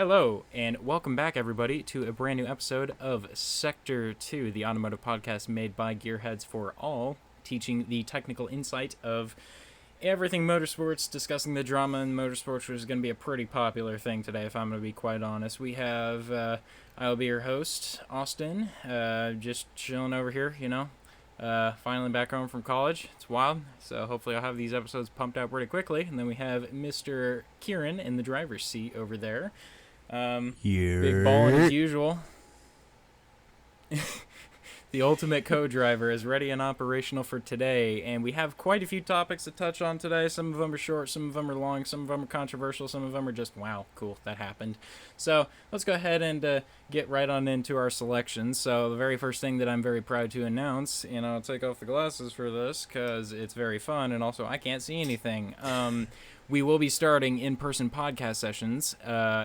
Hello, and welcome back, everybody, to a brand new episode of Sector 2, the automotive podcast made by Gearheads for All, teaching the technical insight of everything motorsports, discussing the drama in motorsports, which is going to be a pretty popular thing today, if I'm going to be quite honest. We have, I'll be your host, Austin, just chilling over here, finally back home from college. It's wild, so hopefully I'll have these episodes pumped out pretty quickly. And then we have Mr. Kieran in the driver's seat over there. Big balling as usual. The ultimate co-driver is ready and operational for today, and we have quite a few topics to touch on today. Some of them are short, some of them are long, some of them are controversial, some of them are just, wow, cool, that happened. So let's go ahead and get right on into our selections. So the very first thing that I'm very proud to announce, and I'll take off the glasses for this because it's very fun, and also I can't see anything. We will be starting in-person podcast sessions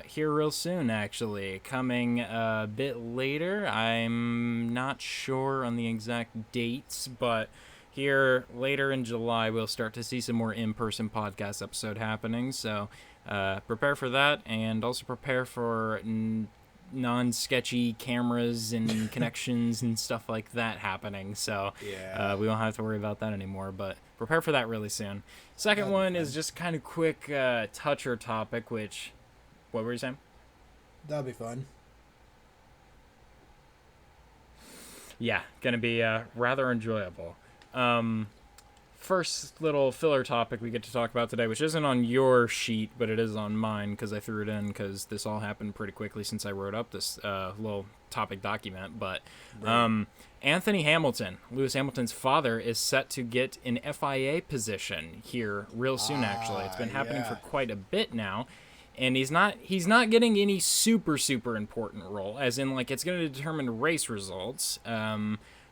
here real soon, actually. Coming a bit later. I'm not sure on the exact dates, but here later in July, we'll start to see some more in-person podcast episode happening. So prepare for that, and also prepare for non-sketchy cameras and connections and stuff like that happening. So we won't have to worry about that anymore, but prepare for that really soon. Second one is just kind of quick toucher topic, which, what were you saying? That'll be fun. Yeah, gonna be rather enjoyable. First little filler topic we get to talk about today, which isn't on your sheet, but it is on mine because I threw it in because this all happened pretty quickly since I wrote up this little topic document. But Anthony Hamilton, Lewis Hamilton's father, is set to get an FIA position here real soon. Actually, it's been happening for quite a bit now, and he's not getting any super important role, as in like it's going to determine race results.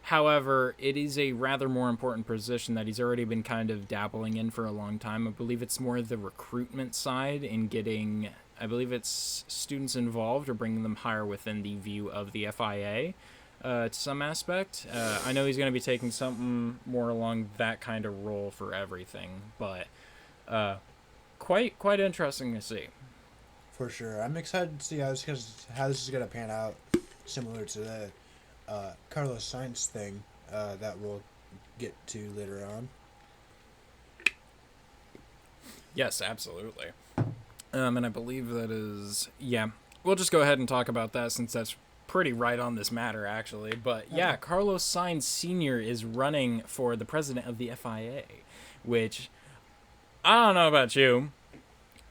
However, it is a rather more important position that he's already been kind of dabbling in for a long time. I believe it's more the recruitment side in getting, I believe it's students involved or bringing them higher within the view of the FIA to some aspect. I know he's going to be taking something more along that kind of role for everything, but quite interesting to see. For sure. I'm excited to see how this is going to pan out, similar to the Carlos Sainz thing that we'll get to later on. Yes, absolutely. And I believe that is, we'll just go ahead and talk about that since that's pretty right on this matter, actually. But yeah, Carlos Sainz Sr. is running for the president of the FIA, which I don't know about you.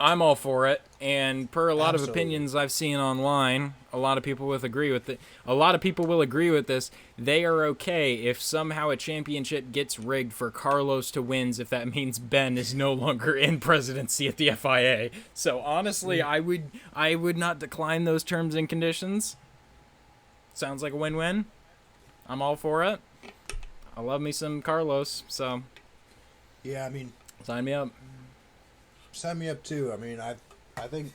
I'm all for it, and per a lot of opinions I've seen online, a lot of people will agree with it. A lot of people will agree with this. They are okay if somehow a championship gets rigged for Carlos to wins, if that means Ben is no longer in presidency at the FIA. So honestly, I would not decline those terms and conditions. Sounds like a win-win. I'm all for it. I love me some Carlos, so yeah, I mean, sign me up. Sign me up too. I mean, I think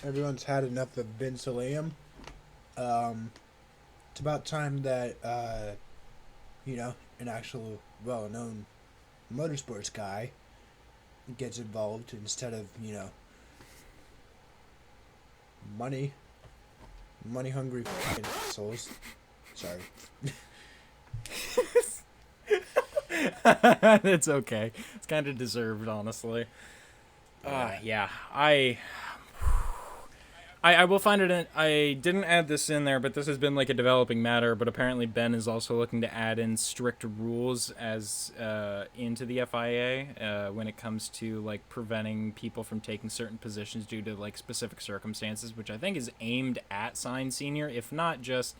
everyone's had enough of Ben Salam. It's about time that an actual well-known motorsports guy gets involved instead of money-hungry fucking assholes. Sorry. It's okay. It's kind of deserved, honestly. I will find it I didn't add this in there, but this has been like a developing matter, but apparently Ben is also looking to add in strict rules as into the FIA when it comes to like preventing people from taking certain positions due to like specific circumstances, which I think is aimed at Sainz Sr., if not just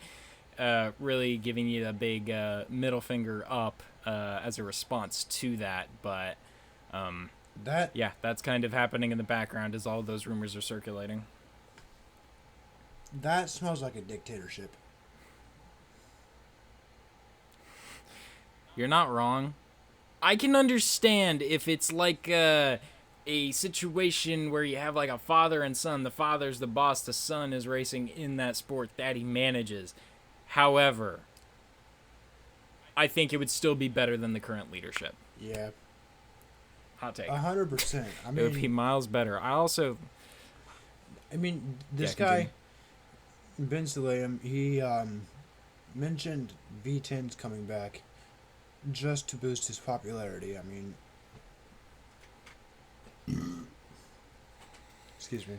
really giving you a big middle finger up as a response to that, but that's kind of happening in the background as all those rumors are circulating. That smells like a dictatorship. You're not wrong. I can understand if it's like a situation where you have like a father and son. The father's the boss, the son is racing in that sport that he manages. However, I think it would still be better than the current leadership. Yeah. Hot take. 100%. I mean, it would be miles better. I mean, this Yeah, guy, Ben Sulayem, he mentioned V10's coming back just to boost his popularity. I mean, excuse me.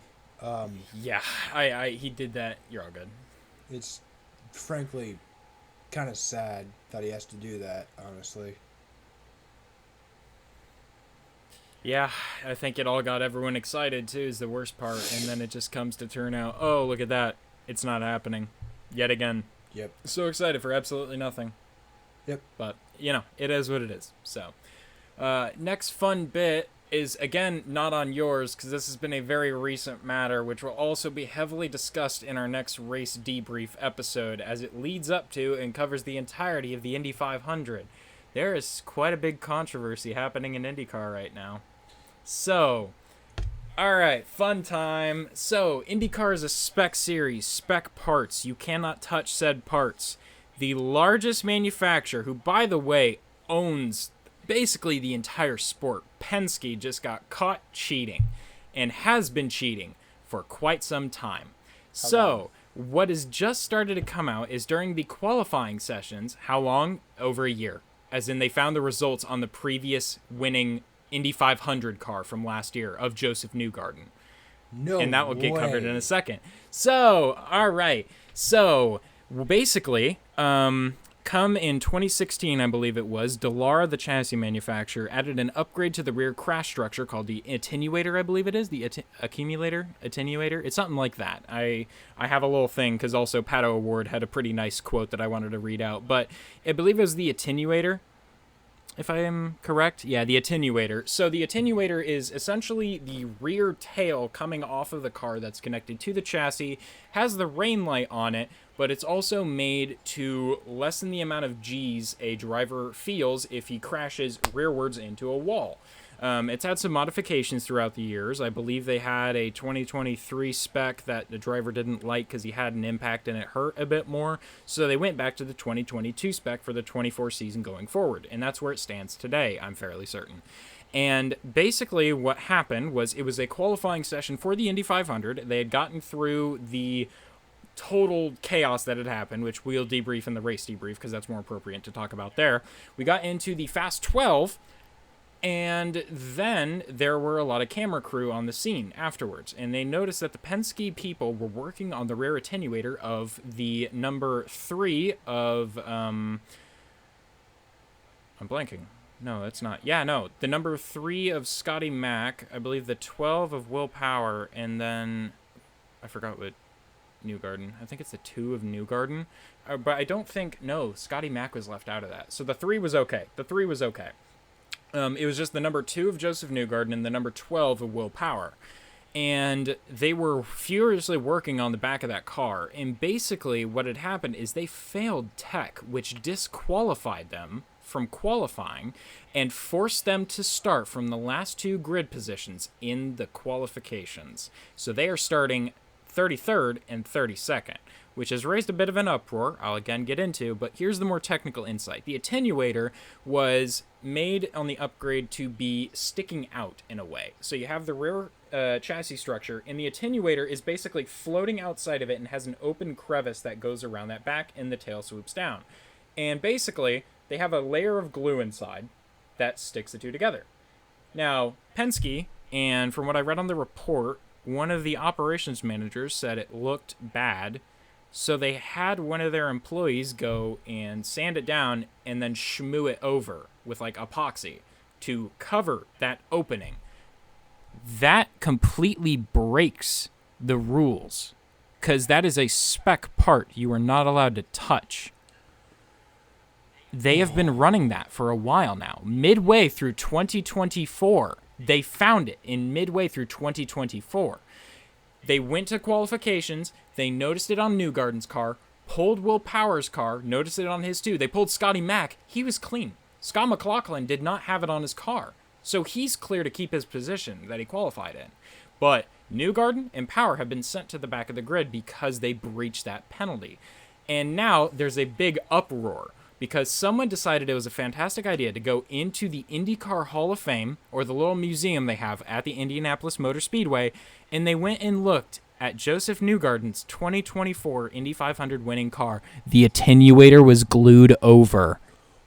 Yeah, he did that. You're all good. It's frankly kind of sad that he has to do that, honestly. Yeah, I think it all got everyone excited too, is the worst part, and then it just comes to turn out, oh, look at that. It's not happening. Yet again. Yep. So excited for absolutely nothing. Yep. But, it is what it is. So, next fun bit is, again, not on yours, because this has been a very recent matter, which will also be heavily discussed in our next race debrief episode, as it leads up to and covers the entirety of the Indy 500. There is quite a big controversy happening in IndyCar right now. So, alright, fun time. So, IndyCar is a spec series, spec parts. You cannot touch said parts. The largest manufacturer, who, by the way, owns basically the entire sport, Penske, just got caught cheating and has been cheating for quite some time. So, what has just started to come out is during the qualifying sessions, how long? Over a year. As in, they found the results on the previous winning Indy 500 car from last year of Joseph Newgarden. No And that will get way. covered in a second. So, all right. So, basically, come in 2016, I believe it was, Dallara, the chassis manufacturer, added an upgrade to the rear crash structure called the attenuator, I believe it is. The accumulator? Attenuator? It's something like that. I have a little thing, because also Pato Award had a pretty nice quote that I wanted to read out. But I believe it was the attenuator, if I am correct. Yeah, the attenuator. So the attenuator is essentially the rear tail coming off of the car that's connected to the chassis, has the rain light on it, but it's also made to lessen the amount of G's a driver feels if he crashes rearwards into a wall. It's had some modifications throughout the years. I believe they had a 2023 spec that the driver didn't like because he had an impact and it hurt a bit more. So they went back to the 2022 spec for the 24 season going forward. And that's where it stands today, I'm fairly certain. And basically what happened was it was a qualifying session for the Indy 500. They had gotten through the total chaos that had happened, which we'll debrief in the race debrief because that's more appropriate to talk about there. We got into the Fast 12. And then there were a lot of camera crew on the scene afterwards, and they noticed that the Penske people were working on the rear attenuator of the number 3 of, I'm blanking. No, that's not. Yeah, no. The number 3 of Scotty Mack, I believe the 12 of Will Power, and then I forgot what Newgarden. I think it's the 2 of Newgarden. But I don't think, no, Scotty Mack was left out of that. So the 3 was okay. It was just the number 2 of Joseph Newgarden and the number 12 of Will Power. And they were furiously working on the back of that car. And basically what had happened is they failed tech, which disqualified them from qualifying and forced them to start from the last 2 grid positions in the qualifications. So they are starting 33rd and 32nd, which has raised a bit of an uproar, I'll again get into, but here's the more technical insight. The attenuator was made on the upgrade to be sticking out in a way. So you have the rear chassis structure, and the attenuator is basically floating outside of it and has an open crevice that goes around that back, and the tail swoops down. And basically, they have a layer of glue inside that sticks the two together. Now, Penske, and from what I read on the report, one of the operations managers said it looked bad, so they had one of their employees go and sand it down and then shmoo it over with like epoxy to cover that opening. That completely breaks the rules, because that is a spec part you are not allowed to touch. They have been running that for a while now. Midway through 2024, they found it in midway through 2024. They went to qualifications. They noticed it on Newgarden's car, pulled Will Power's car, noticed it on his too. They pulled Scotty Mack. He was clean. Scott McLaughlin did not have it on his car. So he's clear to keep his position that he qualified in. But Newgarden and Power have been sent to the back of the grid because they breached that penalty. And now there's a big uproar because someone decided it was a fantastic idea to go into the IndyCar Hall of Fame, or the little museum they have at the Indianapolis Motor Speedway, and they went and looked at Joseph Newgarden's 2024 Indy 500 winning car, the attenuator was glued over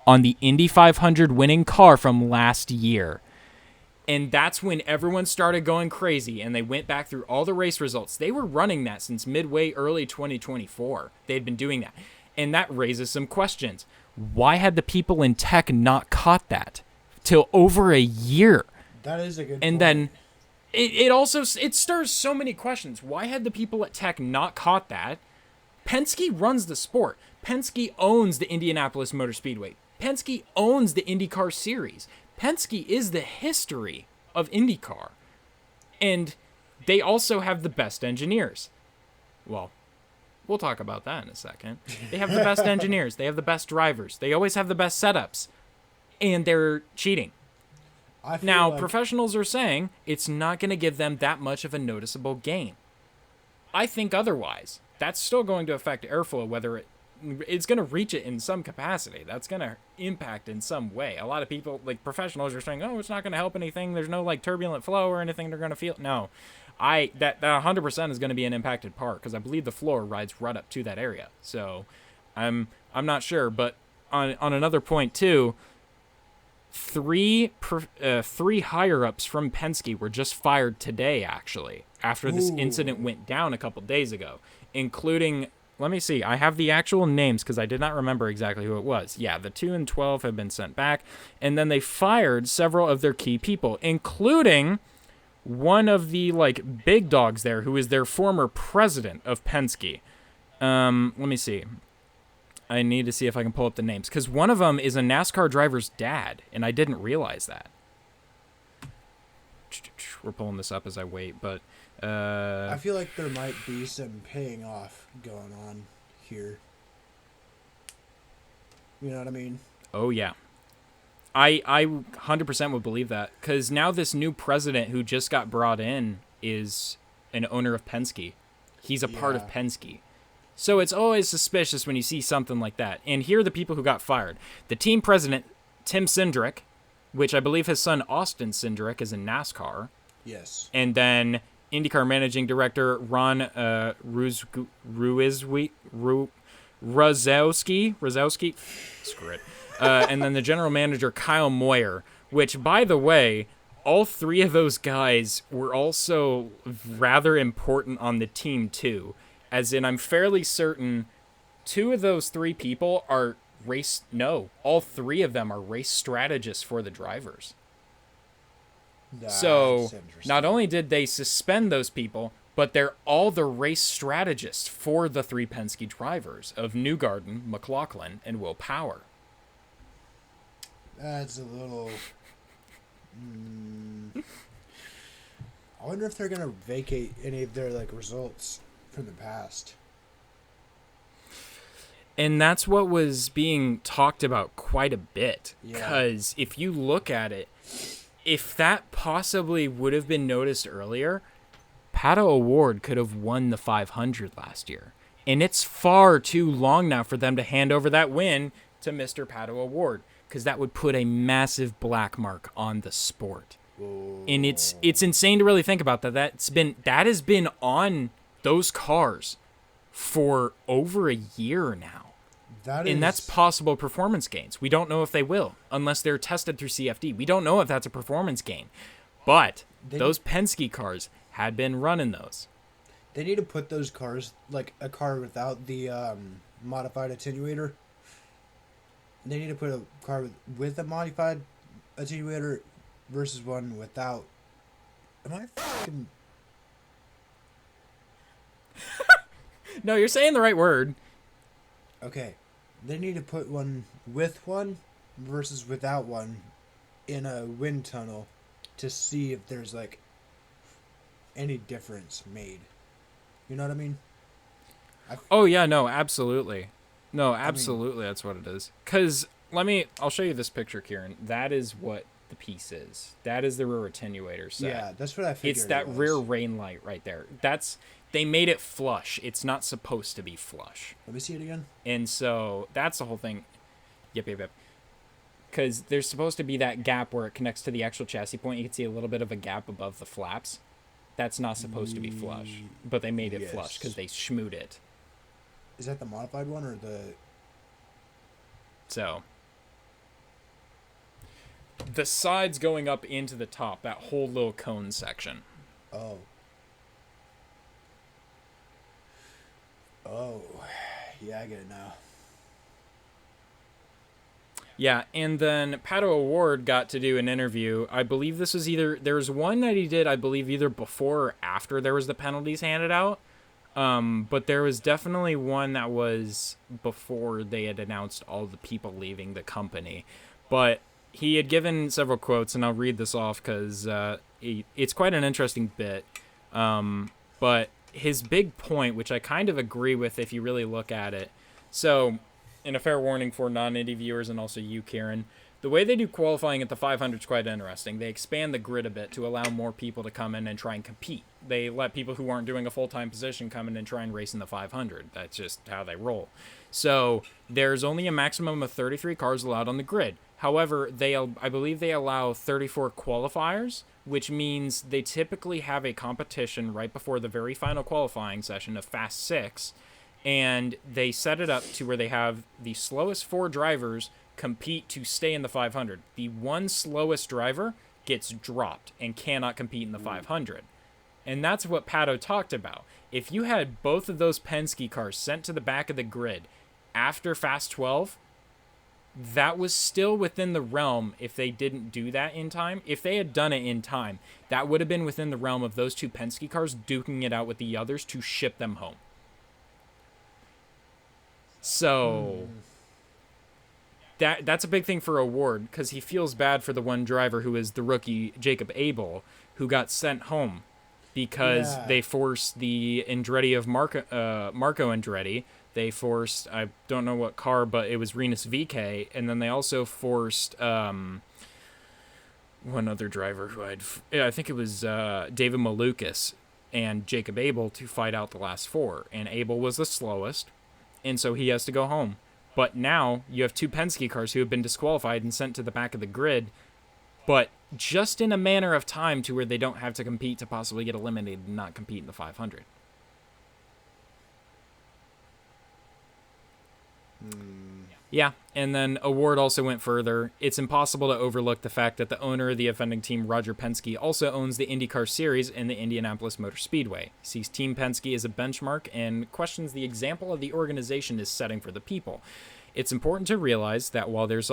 on the Indy 500 winning car from last year. And that's when everyone started going crazy, and they went back through all the race results. They were running that since midway early 2024. They'd been doing that. And that raises some questions. Why had the people in tech not caught that till over a year? That is a good point. And then it also stirs so many questions. Why had the people at tech not caught that? Penske runs the sport. Penske owns the Indianapolis Motor Speedway. Penske owns the IndyCar series. Penske is the history of IndyCar. And they also have the best engineers. Well, we'll talk about that in a second. They have the best engineers. They have the best drivers. They always have the best setups. And they're cheating. Now, professionals are saying it's not going to give them that much of a noticeable gain. I think otherwise. That's still going to affect airflow, whether it's going to reach it in some capacity. That's going to impact in some way. A lot of people, like professionals, are saying, oh, it's not going to help anything. There's no like turbulent flow or anything they're going to feel. No, that 100% is going to be an impacted part because I believe the floor rides right up to that area. So I'm not sure. But on another point too, three higher-ups from Penske were just fired today, actually, after this incident went down a couple days ago, including, let me see, I have the actual names because I did not remember exactly who it was. Yeah, the 2 and 12 have been sent back, and then they fired several of their key people, including one of the, like, big dogs there, who is their former president of Penske. Let me see. I need to see if I can pull up the names, because one of them is a NASCAR driver's dad, and I didn't realize that. We're pulling this up as I wait, but I feel like there might be some paying off going on here. You know what I mean? Oh, yeah. I 100% would believe that, because now this new president who just got brought in is an owner of Penske. He's a part of Penske. So it's always suspicious when you see something like that. And here are the people who got fired. The team president, Tim Cindric, which I believe his son, Austin Cindric, is in NASCAR. Yes. And then IndyCar managing director, Ron Rozowski. Screw it. And then the general manager, Kyle Moyer, which, by the way, all three of those guys were also rather important on the team, too. As in, I'm fairly certain 2 of those 3 people are all 3 of them are race strategists for the drivers. So, not only did they suspend those people, but they're all the race strategists for the 3 Penske drivers of Newgarden, McLaughlin, and Will Power. That's a little... I wonder if they're going to vacate any of their results from the past. And that's what was being talked about quite a bit. Because if you look at it, if that possibly would have been noticed earlier, Pato O'Ward could have won the 500 last year. And it's far too long now for them to hand over that win to Mr. Pato O'Ward, because that would put a massive black mark on the sport. Whoa. And it's insane to really think about that. That has been on those cars for over a year now. That's possible performance gains. We don't know if they will, unless they're tested through CFD. We don't know if that's a performance gain. But those Penske cars had been running those. They need to put those cars, like a car without the modified attenuator. They need to put a car with a modified attenuator versus one without. Am I fucking... No, you're saying the right word. Okay. They need to put one with one versus without one in a wind tunnel to see if there's any difference made. You know what I mean? Oh yeah, no, absolutely. No, absolutely, that's what it is. Because, I'll show you this picture, Kieran. That is what the piece is. That is the rear attenuator set. Yeah, that's what I figured. It's that rear rain light right there. They made it flush. It's not supposed to be flush. Let me see it again. And so, that's the whole thing. Yep. Because there's supposed to be that gap where it connects to the actual chassis point. You can see a little bit of a gap above the flaps. That's not supposed to be flush, but they made it flush because they schmooed it. Is that the modified one or the... So, the sides going up into the top, that whole little cone section. Oh. Oh. Yeah, I get it now. Yeah, and then Pato O'Ward got to do an interview. I believe this was there was one that he did, I believe, either before or after there was the penalties handed out. But there was definitely one that was before they had announced all the people leaving the company. But he had given several quotes, and I'll read this off because it's quite an interesting bit. But his big point, which I kind of agree with if you really look at it. So, and a fair warning for non-Indy viewers and also you, Kieran, the way they do qualifying at the 500 is quite interesting. They expand the grid a bit to allow more people to come in and try and compete. They let people who aren't doing a full-time position come in and try and race in the 500. That's just how they roll. So there's only a maximum of 33 cars allowed on the grid. However, I believe they allow 34 qualifiers, which means they typically have a competition right before the very final qualifying session of Fast 6, and they set it up to where they have the slowest 4 drivers compete to stay in the 500. The one slowest driver gets dropped and cannot compete in the 500. And that's what Pato talked about. If you had both of those Penske cars sent to the back of the grid after Fast 12, that was still within the realm if they didn't do that in time. If they had done it in time, that would have been within the realm of those 2 Penske cars duking it out with the others to ship them home. So that's a big thing for O'Ward, because he feels bad for the one driver who is the rookie Jacob Abel, who got sent home because they forced the Andretti of Marco Andretti. They forced, I don't know what car, but it was Rinus VeeKay, and then they also forced one other driver who I think it was David Malukas and Jacob Abel to fight out the last 4, and Abel was the slowest, and so he has to go home. But now you have 2 Penske cars who have been disqualified and sent to the back of the grid, but just in a manner of time to where they don't have to compete to possibly get eliminated and not compete in the 500. Yeah, and then O'Ward also went further. It's impossible to overlook the fact that the owner of the offending team, Roger Penske, also owns the IndyCar Series and the Indianapolis Motor Speedway. He sees Team Penske as a benchmark and questions the example of the organization is setting for the people. It's important to realize that while there's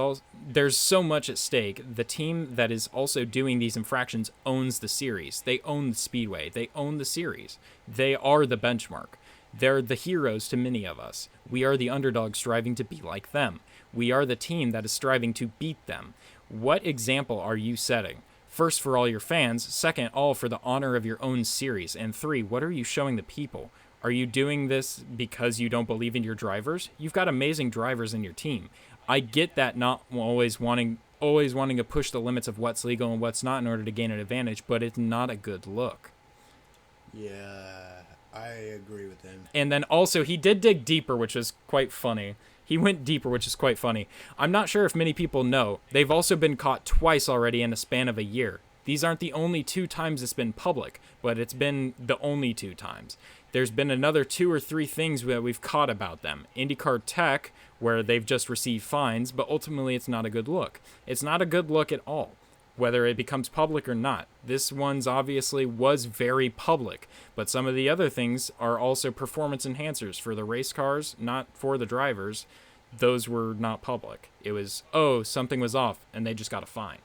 so much at stake, the team that is also doing these infractions owns the series. They own the Speedway. They own the series. They are the benchmark. They're the heroes to many of us. We are the underdogs striving to be like them. We are the team that is striving to beat them. What example are you setting? First, for all your fans. Second, all for the honor of your own series. And 3, what are you showing the people? Are you doing this because you don't believe in your drivers? You've got amazing drivers in your team. I get that not always wanting to push the limits of what's legal and what's not in order to gain an advantage, but it's not a good look. Yeah, I agree with him. And then also, he did dig deeper, which is quite funny. He went deeper, which is quite funny. I'm not sure if many people know, they've also been caught twice already in a span of a year. These aren't the only 2 times it's been public, but it's been the only 2 times. There's been another 2 or 3 things that we've caught about them. IndyCar Tech, where they've just received fines, but ultimately it's not a good look. It's not a good look at all, whether it becomes public or not. This one's obviously was very public, but some of the other things are also performance enhancers for the race cars, not for the drivers. Those were not public. It was, something was off, and they just got a fine.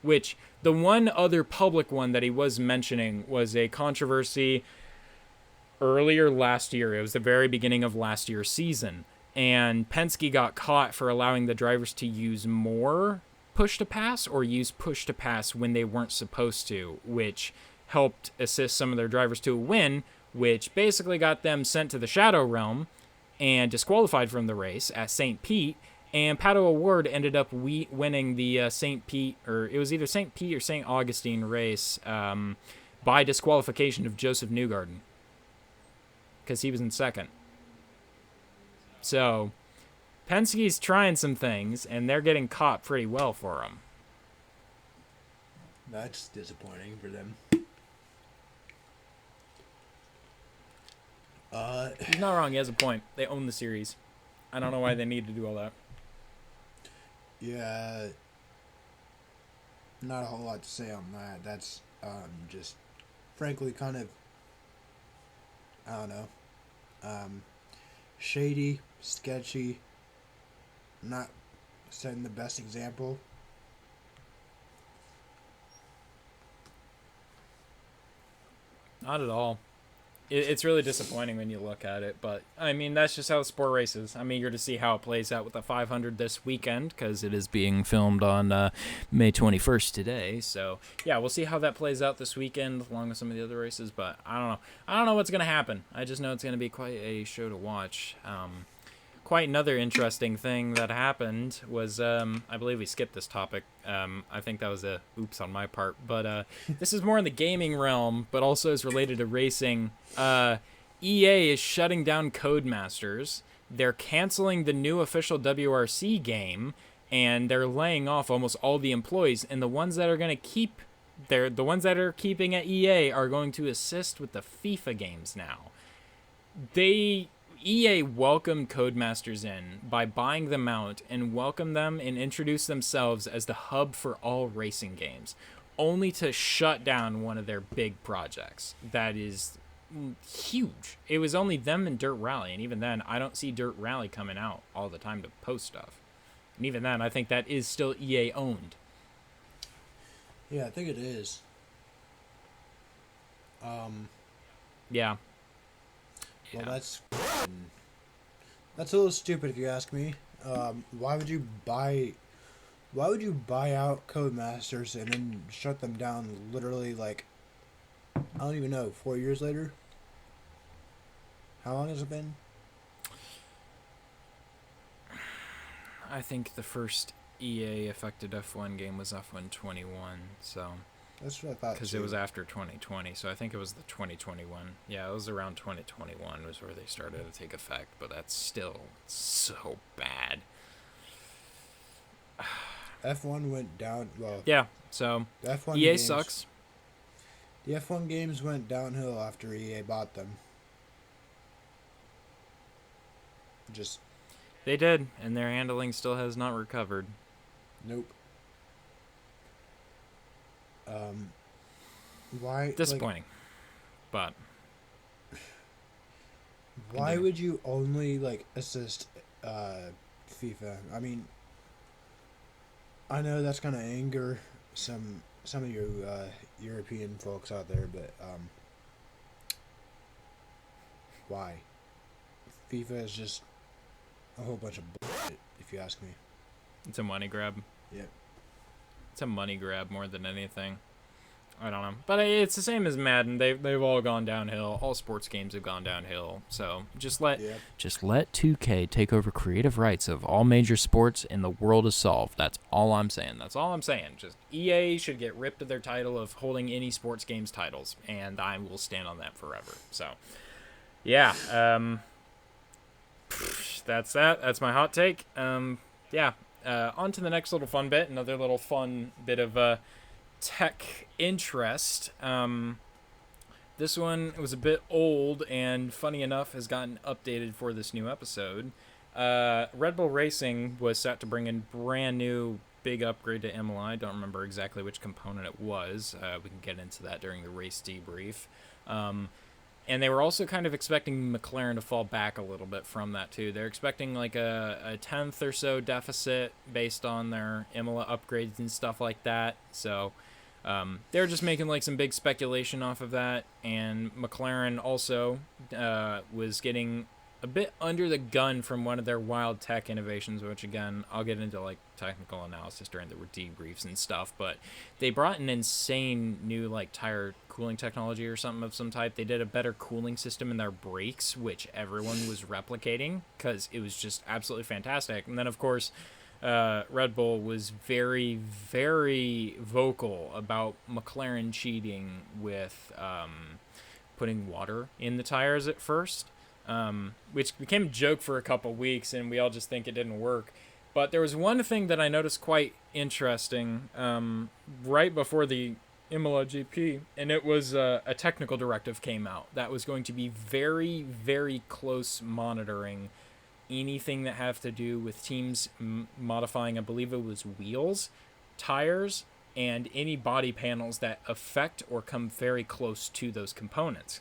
Which, the one other public one that he was mentioning was a controversy earlier last year. It was the very beginning of last year's season, and Penske got caught for allowing the drivers to use more push to pass or use push to pass when they weren't supposed to, which helped assist some of their drivers to a win, which basically got them sent to the Shadow Realm and disqualified from the race at St. Pete. And Pato O'Ward ended up winning the St. Pete, or it was either St. Pete or St. Augustine race by disqualification of Joseph Newgarden, because he was in second. So Penske's trying some things, and they're getting caught pretty well for them. That's disappointing for them. He's not wrong. He has a point. They own the series. I don't know why they need to do all that. Yeah, not a whole lot to say on that. That's just, frankly, kind of, I don't know, shady, sketchy, not setting the best example. Not at all. It's really disappointing when you look at it, but I mean, that's just how sport races. I'm eager to see how it plays out with the 500 this weekend, because it is being filmed on May 21st today. So yeah, we'll see how that plays out this weekend along with some of the other races, but I don't know what's going to happen. I just know it's going to be quite a show to watch. Quite another interesting thing that happened was, I believe we skipped this topic. I think that was a oops on my part, but this is more in the gaming realm, but also is related to racing. EA is shutting down Codemasters. They're canceling the new official WRC game, and they're laying off almost all the employees. And the ones that are going to keep, the ones that are keeping at EA are going to assist with the FIFA games now. EA welcomed Codemasters in by buying them out and welcomed them and introduced themselves as the hub for all racing games, only to shut down one of their big projects. That is huge. It was only them and Dirt Rally, and even then, I don't see Dirt Rally coming out all the time to post stuff. And even then, I think that is still EA owned. Yeah, I think it is. Yeah. Well, that's a little stupid if you ask me. Why would you buy out Codemasters and then shut them down literally, like, I don't even know, 4 years later? How long has it been? I think the first EA affected F1 game was F1 21, so... That's what I thought. Because it was after 2020, so I think it was the 2021. Yeah, it was around 2021 was where they started to take effect, but that's still so bad. F1 went down. Well, yeah, so the F1 EA games, sucks. The F1 games went downhill after EA bought them. Just. They did, and their handling still has not recovered. Nope. Why? Disappointing, but why would you only assist FIFA? I mean, I know that's gonna anger some of you European folks out there, but why? FIFA is just a whole bunch of bullshit, if you ask me. It's a money grab. Yep. It's a money grab more than anything. I don't know. But it's the same as Madden. They've all gone downhill. All sports games have gone downhill. So just let 2K take over creative rights of all major sports and the world is solved. That's all I'm saying. Just EA should get ripped of their title of holding any sports games titles, and I will stand on that forever. So yeah, that's that. That's my hot take. Yeah. On to the next little fun bit. Another little fun bit of tech interest. This one was a bit old and, funny enough, has gotten updated for this new episode. Red Bull Racing was set to bring in brand new big upgrade to Imola. I don't remember exactly which component it was. We can get into that during the race debrief. And they were also kind of expecting McLaren to fall back a little bit from that, too. They're expecting like a 10th or so deficit based on their Imola upgrades and stuff like that. So they're just making like some big speculation off of that. And McLaren also was getting a bit under the gun from one of their wild tech innovations, which, again, I'll get into like technical analysis during the debriefs and stuff. But they brought an insane new like tire cooling technology or something of some type. They did a better cooling system in their brakes, which everyone was replicating because it was just absolutely fantastic. And then, of course, Red Bull was very, very vocal about McLaren cheating with putting water in the tires at first. Which became a joke for a couple weeks, and we all just think it didn't work. But there was one thing that I noticed quite interesting right before the Imola GP, and it was a technical directive came out that was going to be very, very close monitoring anything that have to do with teams modifying, I believe it was wheels, tires, and any body panels that affect or come very close to those components.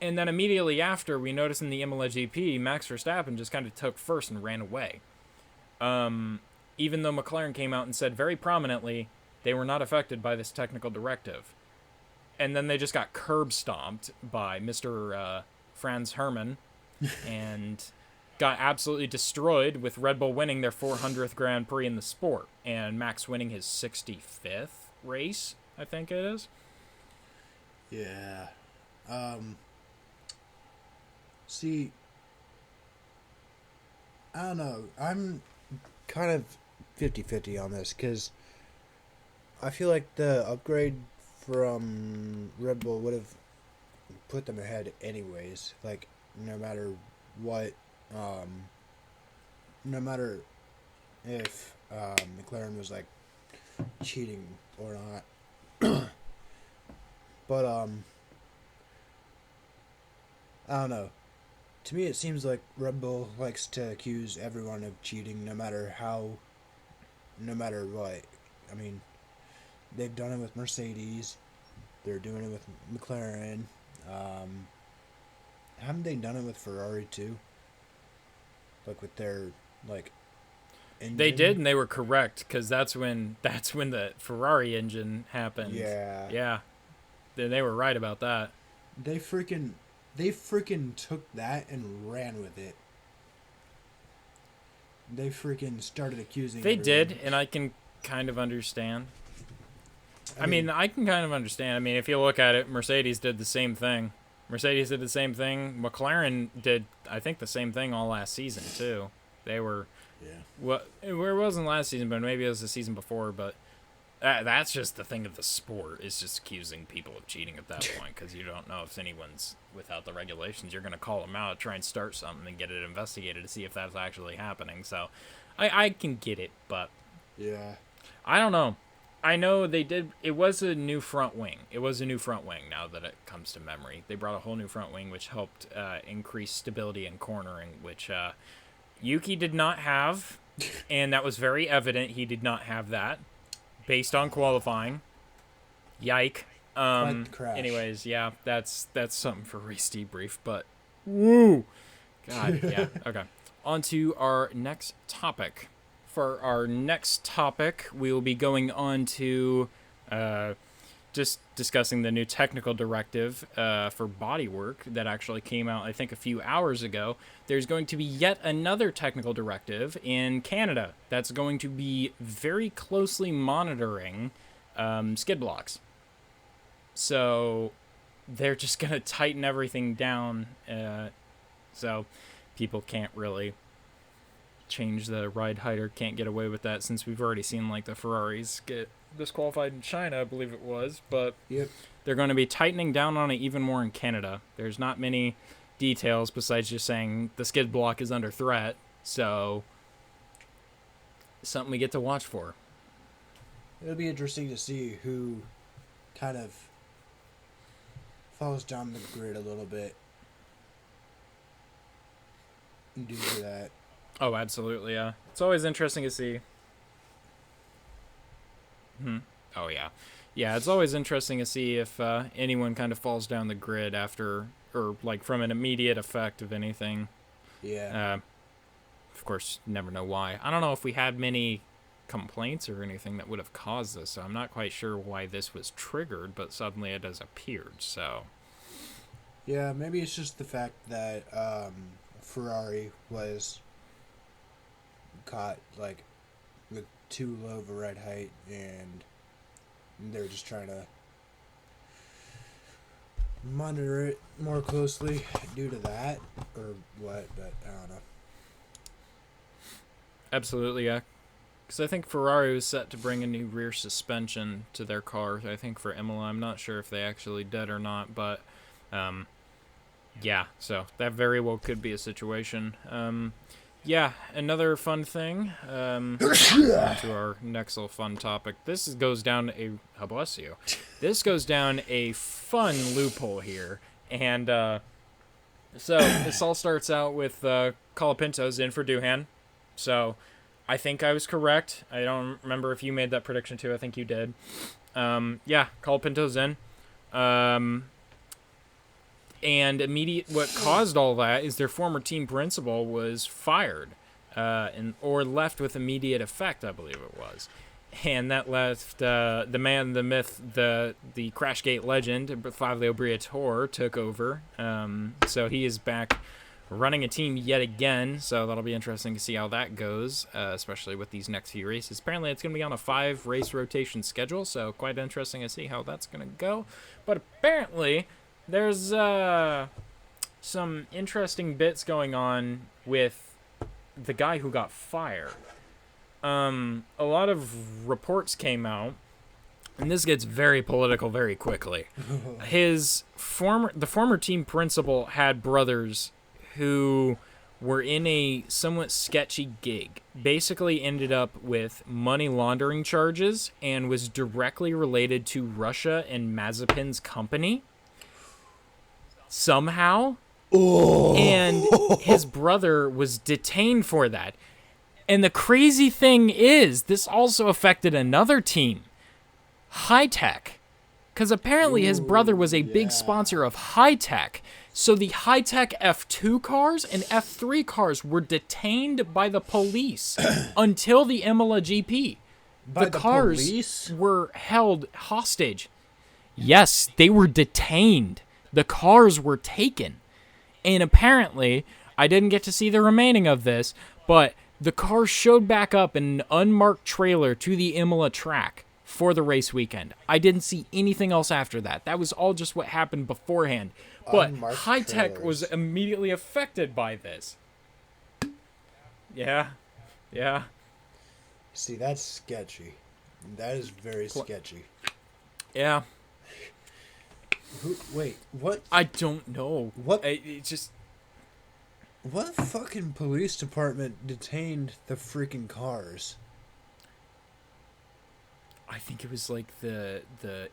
And then immediately after, we noticed in the Imola GP, Max Verstappen just kind of took first and ran away. Even though McLaren came out and said very prominently they were not affected by this technical directive. And then they just got curb stomped by Mr. Franz Herman and got absolutely destroyed, with Red Bull winning their 400th Grand Prix in the sport and Max winning his 65th race, I think it is. Yeah. See, I don't know. I'm kind of 50-50 on this, because I feel like the upgrade from Red Bull would have put them ahead anyways. Like, no matter what, no matter if McLaren was, like, cheating or not. But, I don't know. To me, it seems like Red Bull likes to accuse everyone of cheating, no matter what. I mean, they've done it with Mercedes. They're doing it with McLaren. Haven't they done it with Ferrari too? Like with their engine? They did, and they were correct, because that's when the Ferrari engine happened. Yeah. They were right about that. They freaking took that and ran with it. They freaking started accusing They everyone. did, and I can kind of understand. I mean, I can kind of understand. I mean, if you look at it, Mercedes did the same thing. McLaren did, I think, the same thing all last season, too. They were... Yeah. Well, it wasn't last season, but maybe it was the season before, but that's just the thing of the sport, is just accusing people of cheating at that point, because you don't know if anyone's without the regulations. You're going to call them out, try and start something, and get it investigated to see if that's actually happening. So I can get it, but Yeah. I don't know. I know they did. It was a new front wing. Now that it comes to memory, they brought a whole new front wing, which helped increase stability and cornering, which Yuki did not have, and that was very evident. He did not have that, based on qualifying. Yike. Quite the crash. Anyways, yeah, that's something for race debrief. But woo, God, yeah. Okay, on to our next topic. For our next topic, we will be going on to just discussing the new technical directive for bodywork that actually came out, I think, a few hours ago. There's going to be yet another technical directive in Canada that's going to be very closely monitoring skid blocks. So they're just going to tighten everything down so people can't really change the ride height, or can't get away with that, since we've already seen like the Ferraris get disqualified in China, I believe it was. But Yep. they're going to be tightening down on it even more in Canada. There's not many details besides just saying the skid block is under threat, so something we get to watch for. It'll be interesting to see who kind of falls down the grid a little bit due to that. Oh, absolutely, yeah. It's always interesting to see. Oh, yeah. Yeah, it's always interesting to see if anyone kind of falls down the grid after, or like from an immediate effect of anything. Yeah. Of course, never know why. I don't know if we had many complaints or anything that would have caused this, so I'm not quite sure why this was triggered, but suddenly it has appeared, so. Yeah, maybe it's just the fact that Ferrari was caught like with too low of a ride height, and they're just trying to monitor it more closely due to that, or what, but I don't know. Absolutely, yeah. Because I think Ferrari was set to bring a new rear suspension to their car, I think, for Imola. I'm not sure if they actually did or not, but yeah, so that very well could be a situation. yeah, another fun thing. To our next little fun topic. Goes down This goes down a fun loophole here, and so this all starts out with Colapinto's in for Doohan. So I think I was correct. I don't remember if you made that prediction too. I think you did. Yeah, Colapinto's in. And what caused all that is their former team principal was fired, or left with immediate effect, I believe it was. And that left the man, the myth, the Crashgate legend, Fabio Briatore, took over. So he is back running a team yet again. So that'll be interesting to see how that goes, especially with these next few races. Apparently, it's going to be on a 5-race rotation schedule, so quite interesting to see how that's going to go. But apparently, there's some interesting bits going on with the guy who got fired. A lot of reports came out, and this gets very political very quickly. The former team principal had brothers who were in a somewhat sketchy gig. Basically ended up with money laundering charges and was directly related to Russia and Mazepin's company. Somehow. Oh. And his brother was detained for that. And the crazy thing is, this also affected another team, Hitech. Because apparently his brother was a big sponsor of Hitech. So the Hitech F2 cars and F3 cars were detained by the police until the Imola GP. The cars police? were held hostage. Yes, they were detained. The cars were taken. And apparently, I didn't get to see the remaining of this, but the cars showed back up in an unmarked trailer to the Imola track for the race weekend. I didn't see anything else after that. That was all just what happened beforehand. But Hitech was immediately affected by this. Yeah. See, that's sketchy. That is very sketchy. Yeah. Wait, what? I don't know. What? What fucking police department detained the freaking cars? I think it was like the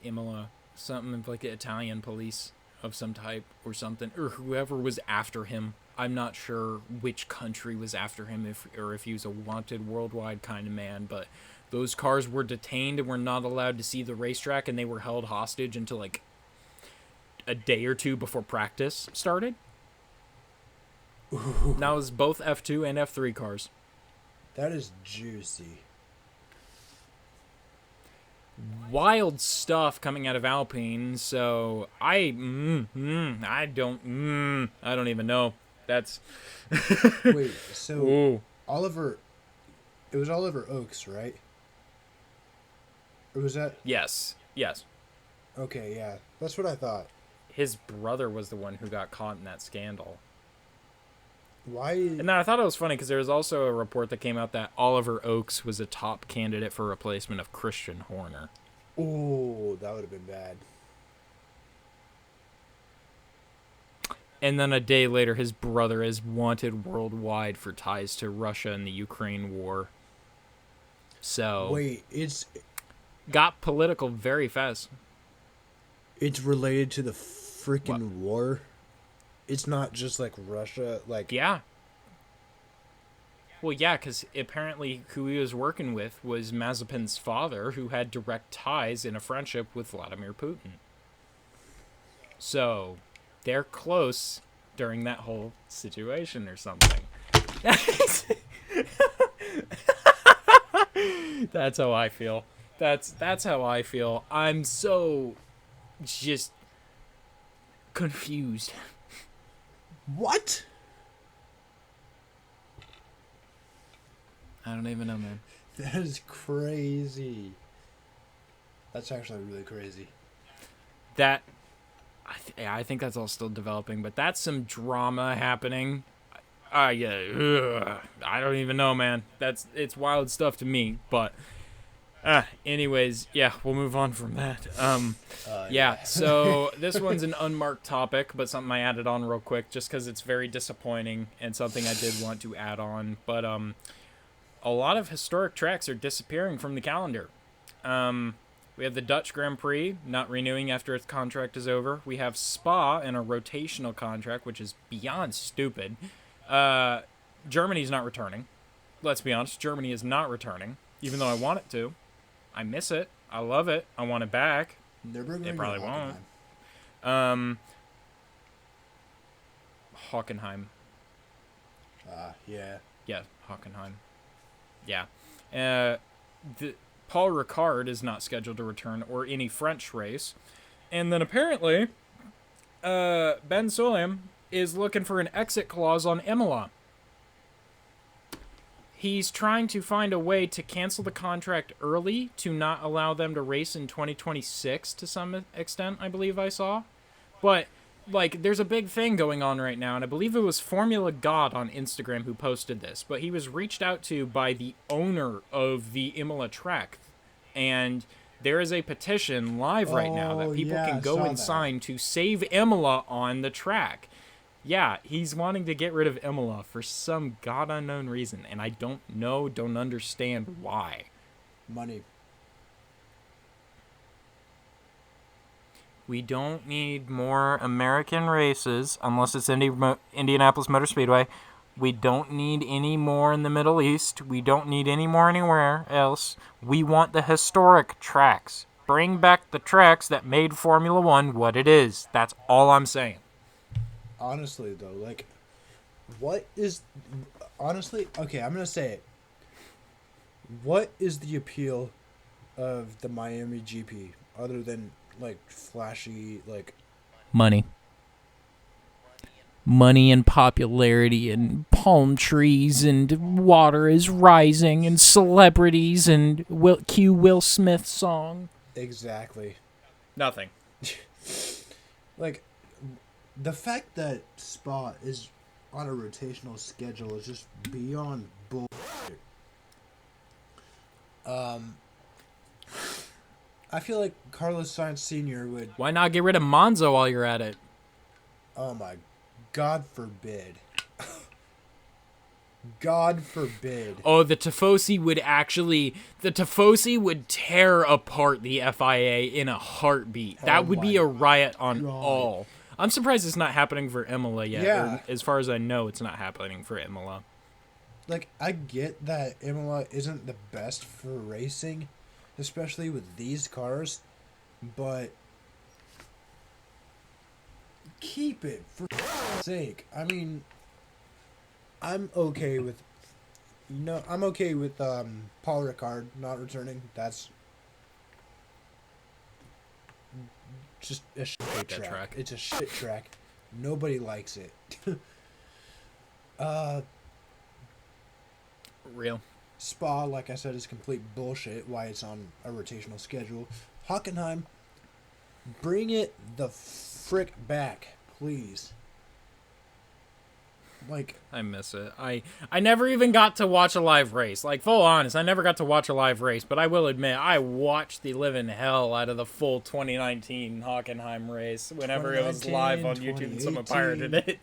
Imola, something like the Italian police of some type or something, or whoever was after him. I'm not sure which country was after him, if he was a wanted worldwide kind of man, but those cars were detained and were not allowed to see the racetrack, and they were held hostage until like a day or two before practice started. Ooh. Now it's both F2 and F3 cars. That is juicy. Wild stuff coming out of Alpine, so I don't even know. That's Wait, so Ooh. it was Oliver Oaks, right? Or was that? Yes. Okay, yeah. That's what I thought. His brother was the one who got caught in that scandal. Why? And then I thought it was funny because there was also a report that came out that Oliver Oaks was a top candidate for replacement of Christian Horner. Oh, that would have been bad. And then a day later, his brother is wanted worldwide for ties to Russia and the Ukraine war. So wait, got political very fast. It's related to the freaking war. It's not just like Russia, like... Yeah. Well, yeah, because apparently who he was working with was Mazepin's father, who had direct ties in a friendship with Vladimir Putin. So, they're close during that whole situation or something. That's how I feel. That's how I feel. I'm so just confused. What? I don't even know, man. That is crazy. That's actually really crazy. I think that's all still developing, but that's some drama happening. I don't even know, man. It's wild stuff to me, but Anyways, yeah, we'll move on from that. Yeah, Yeah. so this one's an unmarked topic, but something I added on real quick just because it's very disappointing and something I did want to add on. But a lot of historic tracks are disappearing from the calendar. We have the Dutch Grand Prix not renewing after its contract is over. We have Spa in a rotational contract, which is beyond stupid. Germany's not returning. Let's be honest, Germany is not returning, even though I want it to. I miss it. I love it. I want it back. Nurburgring. They probably or won't. Hockenheim? Hockenheim. Yeah. Yeah, Hockenheim. Yeah. Paul Ricard is not scheduled to return, or any French race. And then apparently, Ben Sulayem is looking for an exit clause on Imola. He's trying to find a way to cancel the contract early to not allow them to race in 2026 to some extent, I believe I saw. But, like, there's a big thing going on right now, and I believe it was Formula God on Instagram who posted this, but he was reached out to by the owner of the Imola track, and there is a petition live right now that people yeah, can I go saw and that. sign to save Imola on the track. Yeah, he's wanting to get rid of Imola for some god unknown reason, and I don't understand why. Money. We don't need more American races, unless it's Indianapolis Motor Speedway. We don't need any more in the Middle East. We don't need any more anywhere else. We want the historic tracks. Bring back the tracks that made Formula One what it is. That's all I'm saying. Honestly, though, like, what is... Honestly, okay, I'm going to say it. What is the appeal of the Miami GP, other than, like, flashy, like... Money and popularity and palm trees and water is rising and celebrities and Will Smith song. Exactly. Nothing. Like, the fact that Spa is on a rotational schedule is just beyond bullshit. I feel like Carlos Sainz Sr. would... Why not get rid of Monza while you're at it? Oh my... God forbid. God forbid. Oh, the Tifosi would tear apart the FIA in a heartbeat. That would be a riot on all. I'm surprised it's not happening for Imola yet. Yeah. Or, as far as I know, it's not happening for Imola. Like, I get that Imola isn't the best for racing, especially with these cars, but keep it for sake. I mean, I'm okay with Paul Ricard not returning. That's just a shit track. It's a shit track. Nobody likes it. Real. Spa, like I said, is complete bullshit. Why it's on a rotational schedule. Hockenheim, bring it the frick back, please. Like, I miss it. I never even got to watch a live race. Like, full honest, I never got to watch a live race, but I will admit, I watched the living hell out of the full 2019 Hockenheim race whenever it was live on YouTube and someone pirated it.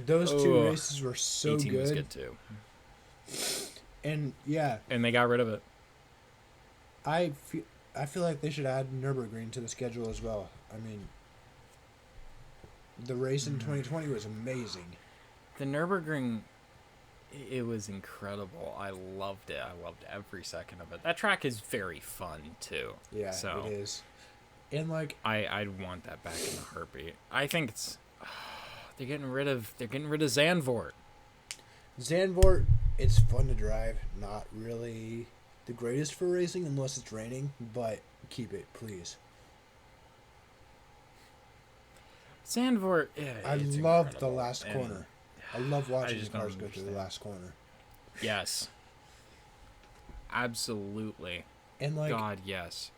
Those two races were so 18 good. was good too. And, yeah. And they got rid of it. I feel like they should add Nurburgring to the schedule as well. I mean, the race in 2020 was amazing. The Nürburgring, it was incredible. I loved it. I loved every second of it. That track is very fun too. Yeah, so it is. And like, I'd want that back in a heartbeat. I think it's they're getting rid of Zandvoort. Zandvoort, it's fun to drive. Not really the greatest for racing unless it's raining, but keep it, please. Zandvoort, yeah, I it's love the incredible. last And corner. I love watching the just don't cars go through the understand. last corner. Yes. Absolutely. And like, God, yes.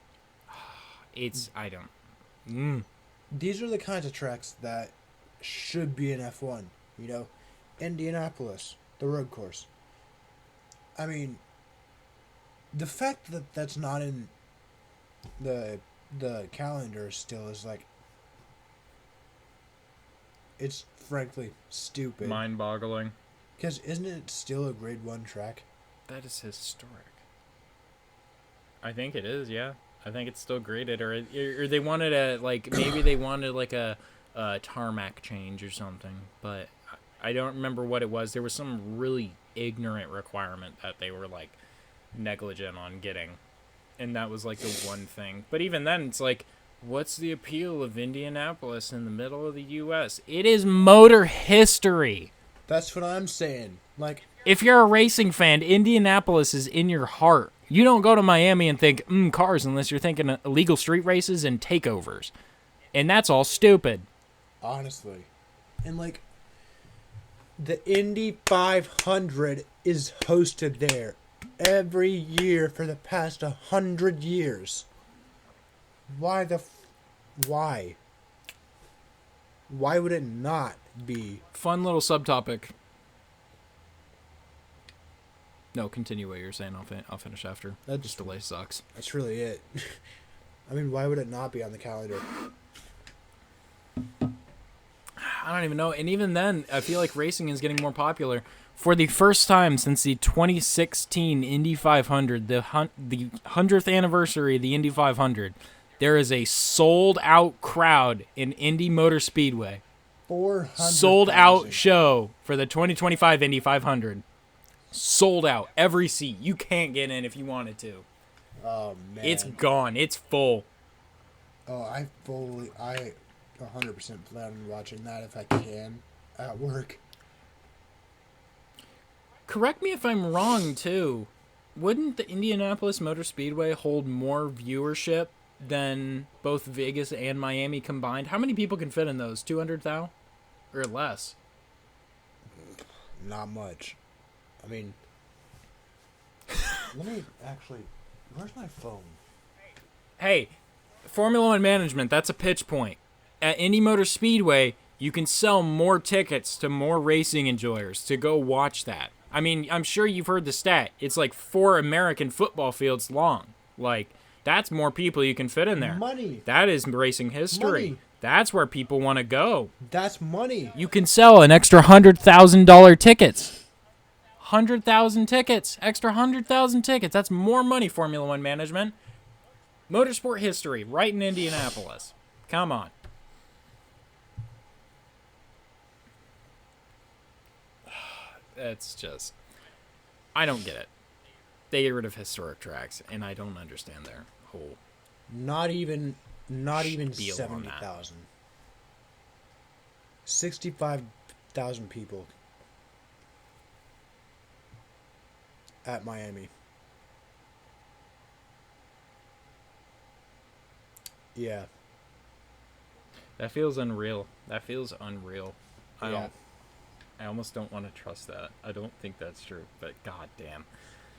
It's I don't. These are the kinds of tracks that should be in F1. You know, Indianapolis, the road course. I mean, the fact that that's not in the calendar still is like, it's frankly stupid. Mind-boggling. Because isn't it still a Grade 1 track? That is historic. I think it is, yeah. I think it's still graded, or they wanted maybe they wanted like a tarmac change or something, but I don't remember what it was. There was some really ignorant requirement that they were like negligent on getting, and that was like the one thing. But even then, it's like, what's the appeal of Indianapolis in the middle of the U.S.? It is motor history. That's what I'm saying. Like, if you're a racing fan, Indianapolis is in your heart. You don't go to Miami and think, cars, unless you're thinking illegal street races and takeovers. And that's all stupid. Honestly. And, like, the Indy 500 is hosted there every year for the past 100 years. Why? Why would it not be? Fun little subtopic. No, continue what you're saying. I'll finish after. That just delay sucks. That's really it. I mean, why would it not be on the calendar? I don't even know. And even then, I feel like racing is getting more popular. For the first time since the 2016 Indy 500, the 100th anniversary of the Indy 500, there is a sold-out crowd in Indy Motor Speedway. 400,000. Sold-out show for the 2025 Indy 500. Sold out. Every seat. You can't get in if you wanted to. Oh, man. It's gone. It's full. Oh, I 100% plan on watching that if I can at work. Correct me if I'm wrong, too. Wouldn't the Indianapolis Motor Speedway hold more viewership than both Vegas and Miami combined? How many people can fit in those? 200,000? Or less? Not much. I mean, let me actually, where's my phone? Hey, Formula One management, that's a pitch point. At Indy Motor Speedway, you can sell more tickets to more racing enjoyers to go watch that. I mean, I'm sure you've heard the stat. It's like 4 American football fields long. Like, that's more people you can fit in there. Money. That is racing history. Money. That's where people want to go. That's money. You can sell an extra $100,000 tickets. 100,000 tickets. Extra 100,000 tickets. That's more money, Formula One management. Motorsport history, right in Indianapolis. Come on. It's just, I don't get it. They get rid of historic tracks, and I don't understand their whole. Not even spiel on that. 70,000. 65,000 people at Miami. Yeah. That feels unreal. Yeah. I almost don't want to trust that. I don't think that's true, but goddamn.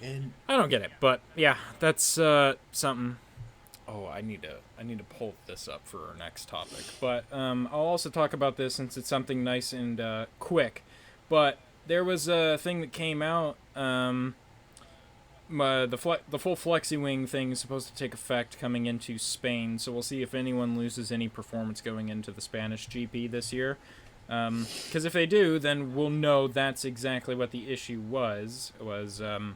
And I don't get it, but yeah, that's something. Oh, I need to pull this up for our next topic. But I'll also talk about this since it's something nice and quick. But there was a thing that came out. The full Flexi Wing thing is supposed to take effect coming into Spain. So we'll see if anyone loses any performance going into the Spanish GP this year. Because if they do, then we'll know that's exactly what the issue was. The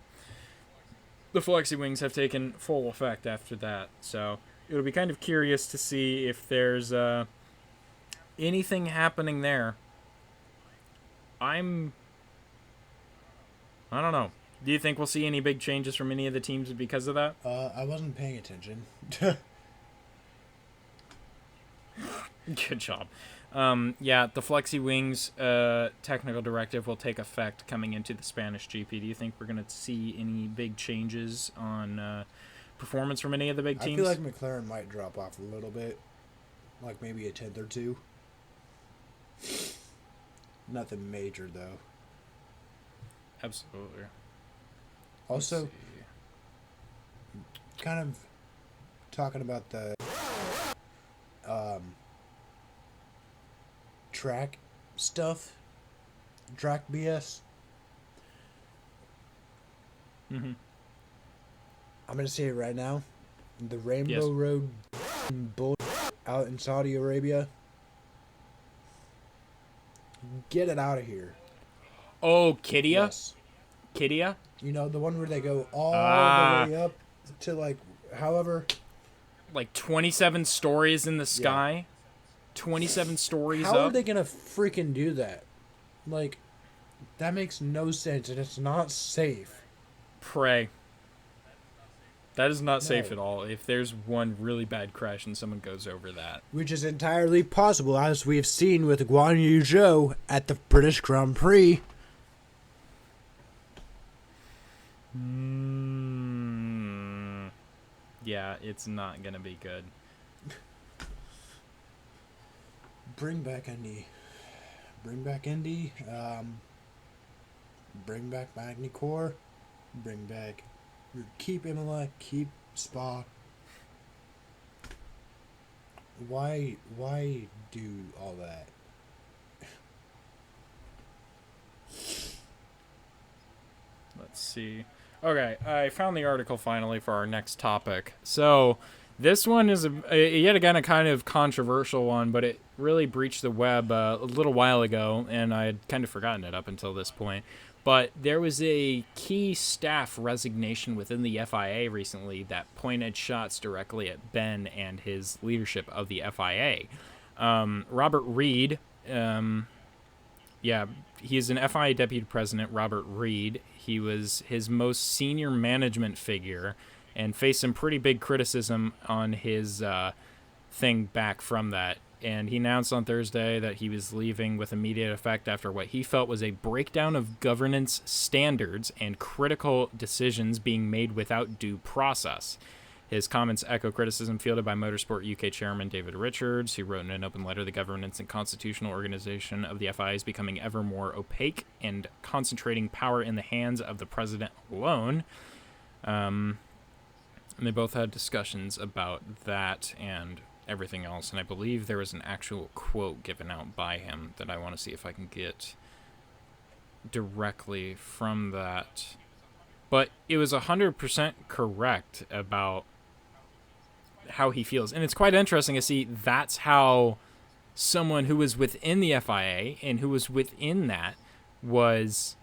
Flexi Wings have taken full effect after that. So it'll be kind of curious to see if there's anything happening there. I don't know. Do you think we'll see any big changes from any of the teams because of that? I wasn't paying attention. Good job. Yeah, the Flexi Wings technical directive will take effect coming into the Spanish GP. Do you think we're going to see any big changes on performance from any of the big teams? I feel like McLaren might drop off a little bit. Like maybe a tenth or two. Nothing major, though. Absolutely. Also, kind of talking about the track stuff, track BS. Mm-hmm. I'm gonna say it right now. The Rainbow Yes. Road bull out in Saudi Arabia. Get it out of here. Oh, Quiddiya? Yes. Quiddiya? You know, the one where they go all Ah. the way up to like however. Like 27 stories in the sky? 27 stories How up? are they gonna freaking do that? Like, that makes no sense, and it's not safe. Pray. That is not safe No. at all. If there's one really bad crash and someone goes over that. Which is entirely possible, as we have seen with Guan Yu Zhou at the British Grand Prix. Yeah, it's not going to be good. Bring back Indy. Bring back Indy. Bring back Magny Core. Bring back. Keep Imola. Keep Spa. Why do all that? Let's see. Okay, I found the article finally for our next topic. So, this one is yet again a kind of controversial one, but it really breached the web a little while ago, and I had kind of forgotten it up until this point. But there was a key staff resignation within the FIA recently that pointed shots directly at Ben and his leadership of the FIA. Robert Reed, he's an FIA Deputy President, Robert Reed. He was his most senior management figure and faced some pretty big criticism on his thing back from that. And he announced on Thursday that he was leaving with immediate effect after what he felt was a breakdown of governance standards and critical decisions being made without due process. His comments echo criticism fielded by Motorsport UK chairman David Richards, who wrote in an open letter, the governance and constitutional organization of the FIA is becoming ever more opaque and concentrating power in the hands of the president alone. And they both had discussions about that and everything else, and I believe there was an actual quote given out by him that I want to see if I can get directly from that. But it was 100% correct about how he feels. And it's quite interesting to see that's how someone who was within the FIA and who was within that was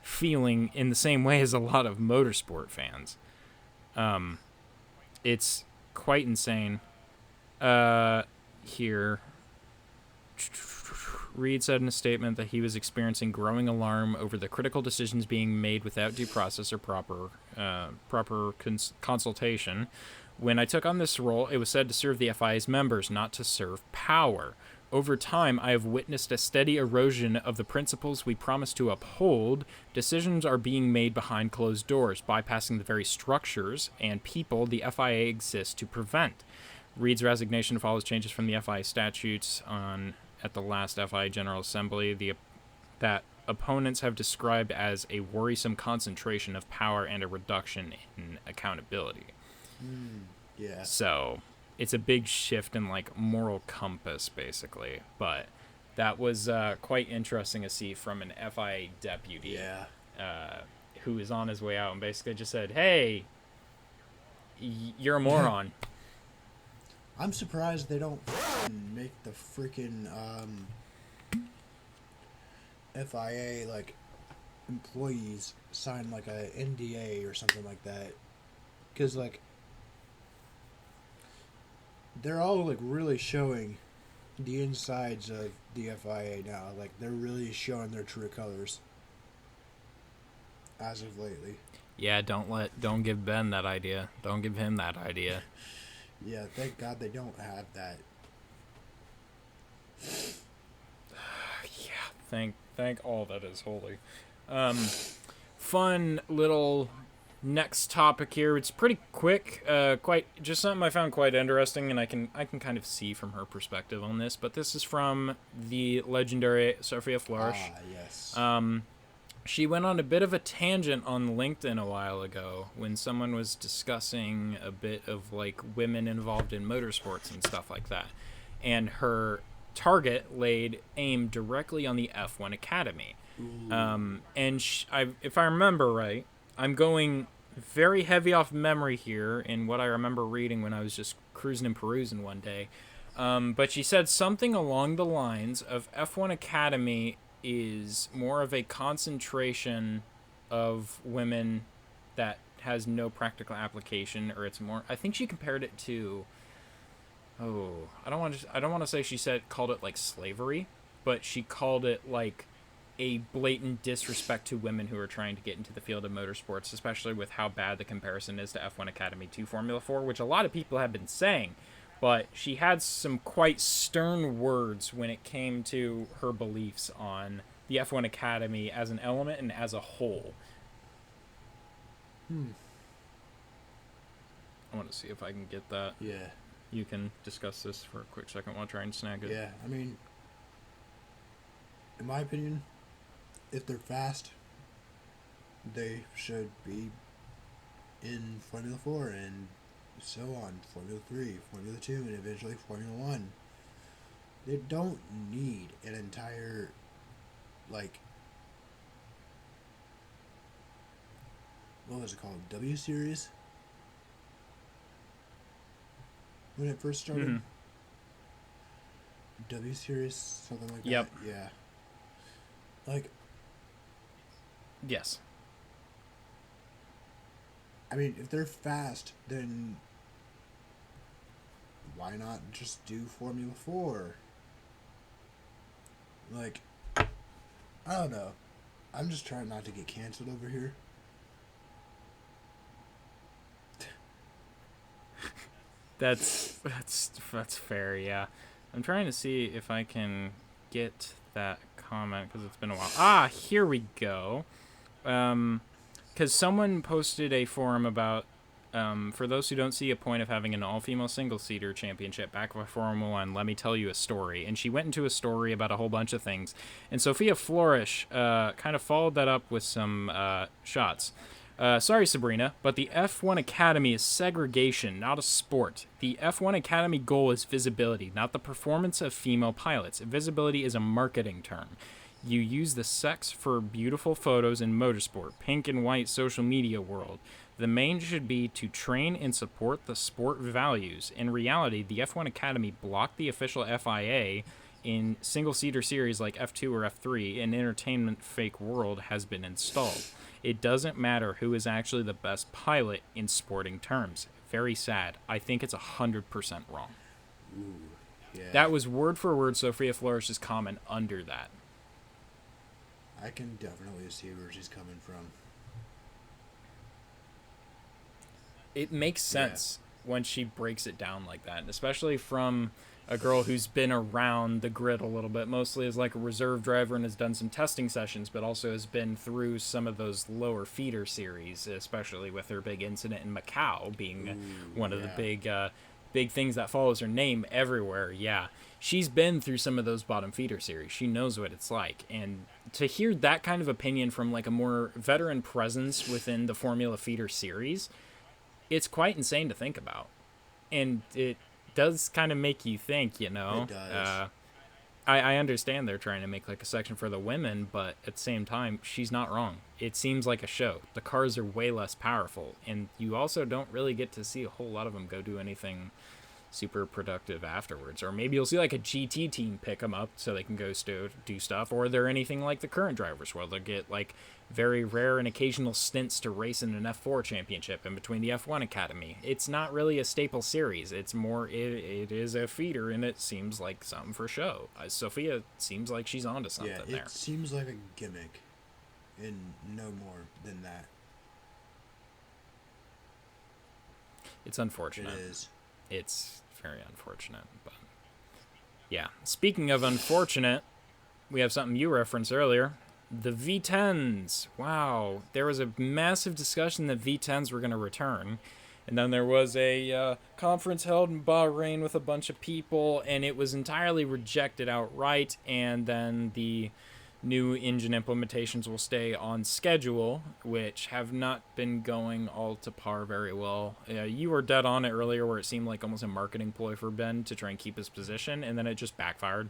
feeling in the same way as a lot of motorsport fans. It's quite insane. Here, Reed said in a statement that he was experiencing growing alarm over the critical decisions being made without due process or proper consultation. When I took on this role, it was said to serve the FIA's members, not to serve power. Over time, I have witnessed a steady erosion of the principles we promised to uphold. Decisions are being made behind closed doors, bypassing the very structures and people the FIA exists to prevent. Reed's resignation follows changes from the FIA statutes at the last FIA General Assembly that opponents have described as a worrisome concentration of power and a reduction in accountability. Yeah. So it's a big shift in like moral compass, basically. But that was quite interesting to see from an FIA deputy who is on his way out and basically just said, "Hey, you're a moron." I'm surprised they don't make the freaking FIA like employees sign like a NDA or something like that, because like they're all like really showing the insides of the FIA now. Like they're really showing their true colors as of lately. Yeah, don't give Ben that idea. Don't give him that idea. Yeah, thank God they don't have that. Yeah, thank all that is holy. Fun little next topic here. It's pretty quick, quite just something I found quite interesting, and I can kind of see from her perspective on this. But this is from the legendary Sophia Floresch. Yes. She went on a bit of a tangent on LinkedIn a while ago when someone was discussing a bit of like women involved in motorsports and stuff like that. And her target aimed directly on the F1 Academy. And if I remember right, I'm going very heavy off memory here in what I remember reading when I was just cruising and perusing one day. But she said something along the lines of F1 Academy is more of a concentration of women that has no practical application, or it's more. I think she compared it to. Oh, I don't want to say she called it like slavery, but she called it like a blatant disrespect to women who are trying to get into the field of motorsports, especially with how bad the comparison is to F1 Academy to Formula 4, which a lot of people have been saying. But she had some quite stern words when it came to her beliefs on the F1 Academy as an element and as a whole. I want to see if I can get that. Yeah. You can discuss this for a quick second while I try and snag it. Yeah, I mean, in my opinion, if they're fast, they should be in Formula 4 and so on. Formula 3, Formula 2, and eventually Formula 1. They don't need an entire, like, what was it called? W Series? When it first started? Mm-hmm. W Series, something like Yep. that? Yeah. Like, Yes. I mean, if they're fast, then why not just do Formula 4? Like, I don't know. I'm just trying not to get canceled over here. That's fair, yeah. I'm trying to see if I can get that comment because it's been a while. Ah, here we go. Because someone posted a forum about, for those who don't see a point of having an all-female single-seater championship back by Formula 1, let me tell you a story. And she went into a story about a whole bunch of things. And Sophia Floresch kind of followed that up with some shots. Sorry, Sabrina, but the F1 Academy is segregation, not a sport. The F1 Academy goal is visibility, not the performance of female pilots. Visibility is a marketing term. You use the sex for beautiful photos in motorsport, pink and white social media world. The main should be to train and support the sport values. In reality, the F1 Academy blocked the official FIA in single-seater series like F2 or F3, an entertainment fake world has been installed. It doesn't matter who is actually the best pilot in sporting terms. Very sad. I think it's 100% wrong. Ooh, yeah. That was word for word Sophia Floresch's comment under that. I can definitely see where she's coming from. It makes sense when she breaks it down like that, especially from a girl who's been around the grid a little bit, mostly as like a reserve driver and has done some testing sessions, but also has been through some of those lower feeder series, especially with her big incident in Macau being one of the big things that follows her name everywhere. Yeah, she's been through some of those bottom feeder series. She knows what it's like. And to hear that kind of opinion from like a more veteran presence within the Formula feeder series, it's quite insane to think about. And it does kind of make you think, you know. It does. I understand they're trying to make like a section for the women, but at the same time, she's not wrong. It seems like a show. The cars are way less powerful, and you also don't really get to see a whole lot of them go do anything super productive afterwards. Or maybe you'll see like a GT team pick them up so they can go do stuff, or they're anything like the current drivers where they'll get like very rare and occasional stints to race in an F4 championship in between the F1 Academy. It's not really a staple series. It's more, it is a feeder, and it seems like something for show. Sophia seems like she's onto something there. Yeah, it seems like a gimmick, and no more than that. It's unfortunate. It is. It's very unfortunate, but yeah. Speaking of unfortunate, we have something you referenced earlier. The V10s. Wow. There was a massive discussion that V10s were going to return. And then there was a conference held in Bahrain with a bunch of people, and it was entirely rejected outright. And then the new engine implementations will stay on schedule, which have not been going all to par very well. You were dead on it earlier where it seemed like almost a marketing ploy for Ben to try and keep his position, and then it just backfired.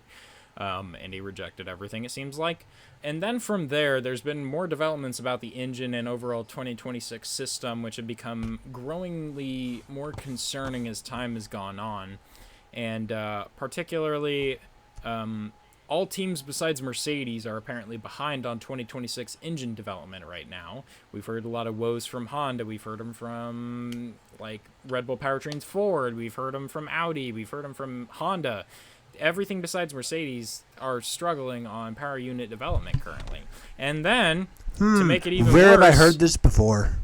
and he rejected everything, it seems like. And then from there, there's been more developments about the engine and overall 2026 system, which have become growingly more concerning as time has gone on. And particularly, all teams besides Mercedes are apparently behind on 2026 engine development right now. We've heard a lot of woes from Honda. We've heard them from, like, Red Bull Powertrains Ford. We've heard them from Audi. We've heard them from Honda. Everything besides Mercedes are struggling on power unit development currently. And then, to make it even Where worse... have I heard this before?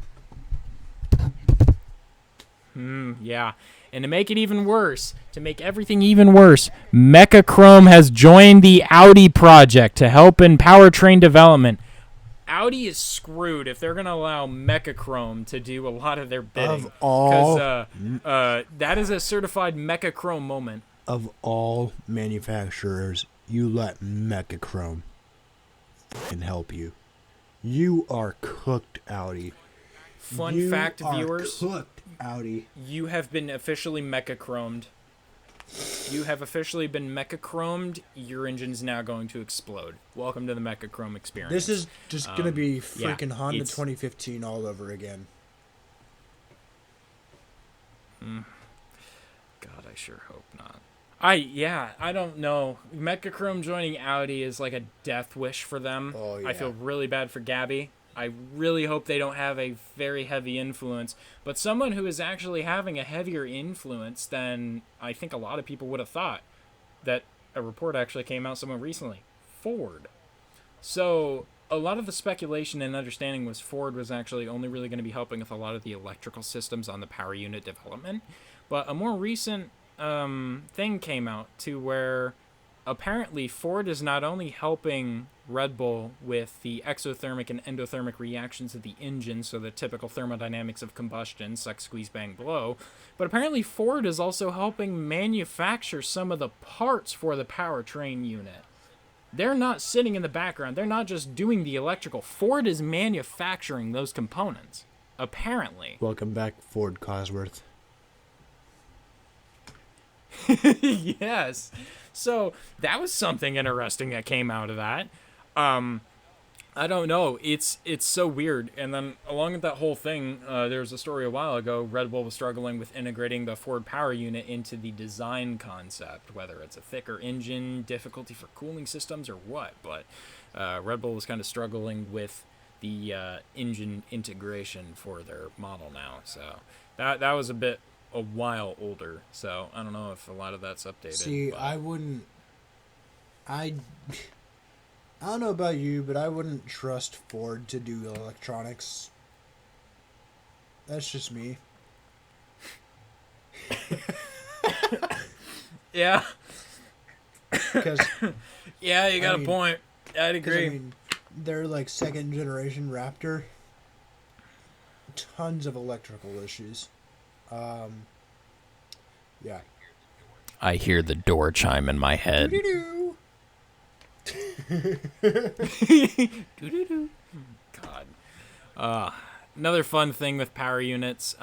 Yeah. And to make it even worse, to make everything even worse, Mecachrome has joined the Audi project to help in powertrain development. Audi is screwed if they're going to allow Mecachrome to do a lot of their bidding. Of all... Because that is a certified Mecachrome moment. Of all manufacturers, you let Mecachrome fucking help you. You are cooked, Audi. Fun fact, viewers. Cooked, Audi. You have been officially Mecachromed. You have officially been Mecachromed. Your engine's now going to explode. Welcome to the Mecachrome experience. This is just going to be yeah, freaking Honda 2015 all over again. God, I sure hope not. I don't know. Mecachrome joining Audi is like a death wish for them. Oh, yeah. I feel really bad for Gabby. I really hope they don't have a very heavy influence. But someone who is actually having a heavier influence than I think a lot of people would have thought, that a report actually came out somewhat recently. Ford. So a lot of the speculation and understanding was Ford was actually only really going to be helping with a lot of the electrical systems on the power unit development. But a more recent thing came out to where apparently Ford is not only helping Red Bull with the exothermic and endothermic reactions of the engine, so the typical thermodynamics of combustion, suck, squeeze, bang, blow, but apparently Ford is also helping manufacture some of the parts for the powertrain unit. They're not sitting in the background. They're not just doing the electrical. Ford is manufacturing those components, apparently. Welcome back, Ford Cosworth. Yes. So that was something interesting that came out of that. I don't know. It's so weird. And then along with that whole thing, there was a story a while ago. Red Bull was struggling with integrating the Ford power unit into the design concept, whether it's a thicker engine, difficulty for cooling systems, or what. But Red Bull was kind of struggling with the engine integration for their model now. So that was a while older, so I don't know if a lot of that's updated. See, but I don't know about you, but I wouldn't trust Ford to do electronics. That's just me. Yeah. Because yeah, you got a point. I'd agree. They're like second generation Raptor. Tons of electrical issues. Yeah. I hear the door chime in my head. God. Another fun thing with power units.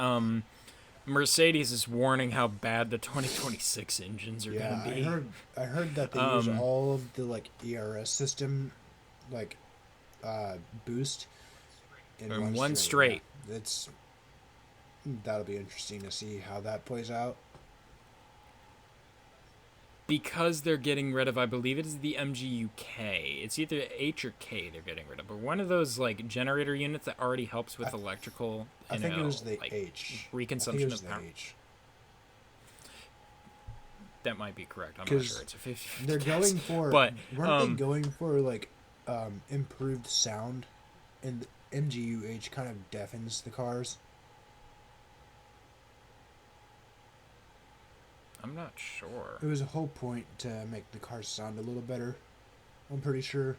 Mercedes is warning how bad the 2026 engines are going to be. I heard that they use all of the like ERS system, like boost in one straight. Yeah. That'll be interesting to see how that plays out. Because they're getting rid of, I believe it is the MGU-K. It's either H or K they're getting rid of. But one of those like generator units that already helps with electrical. I think it was the H. Reconsumption of power. H. That might be correct. I'm not sure. It's a 50. They're going for, weren't they going for like improved sound, and the MGU-H kind of deafens the cars. I'm not sure. It was a whole point to make the cars sound a little better. I'm pretty sure.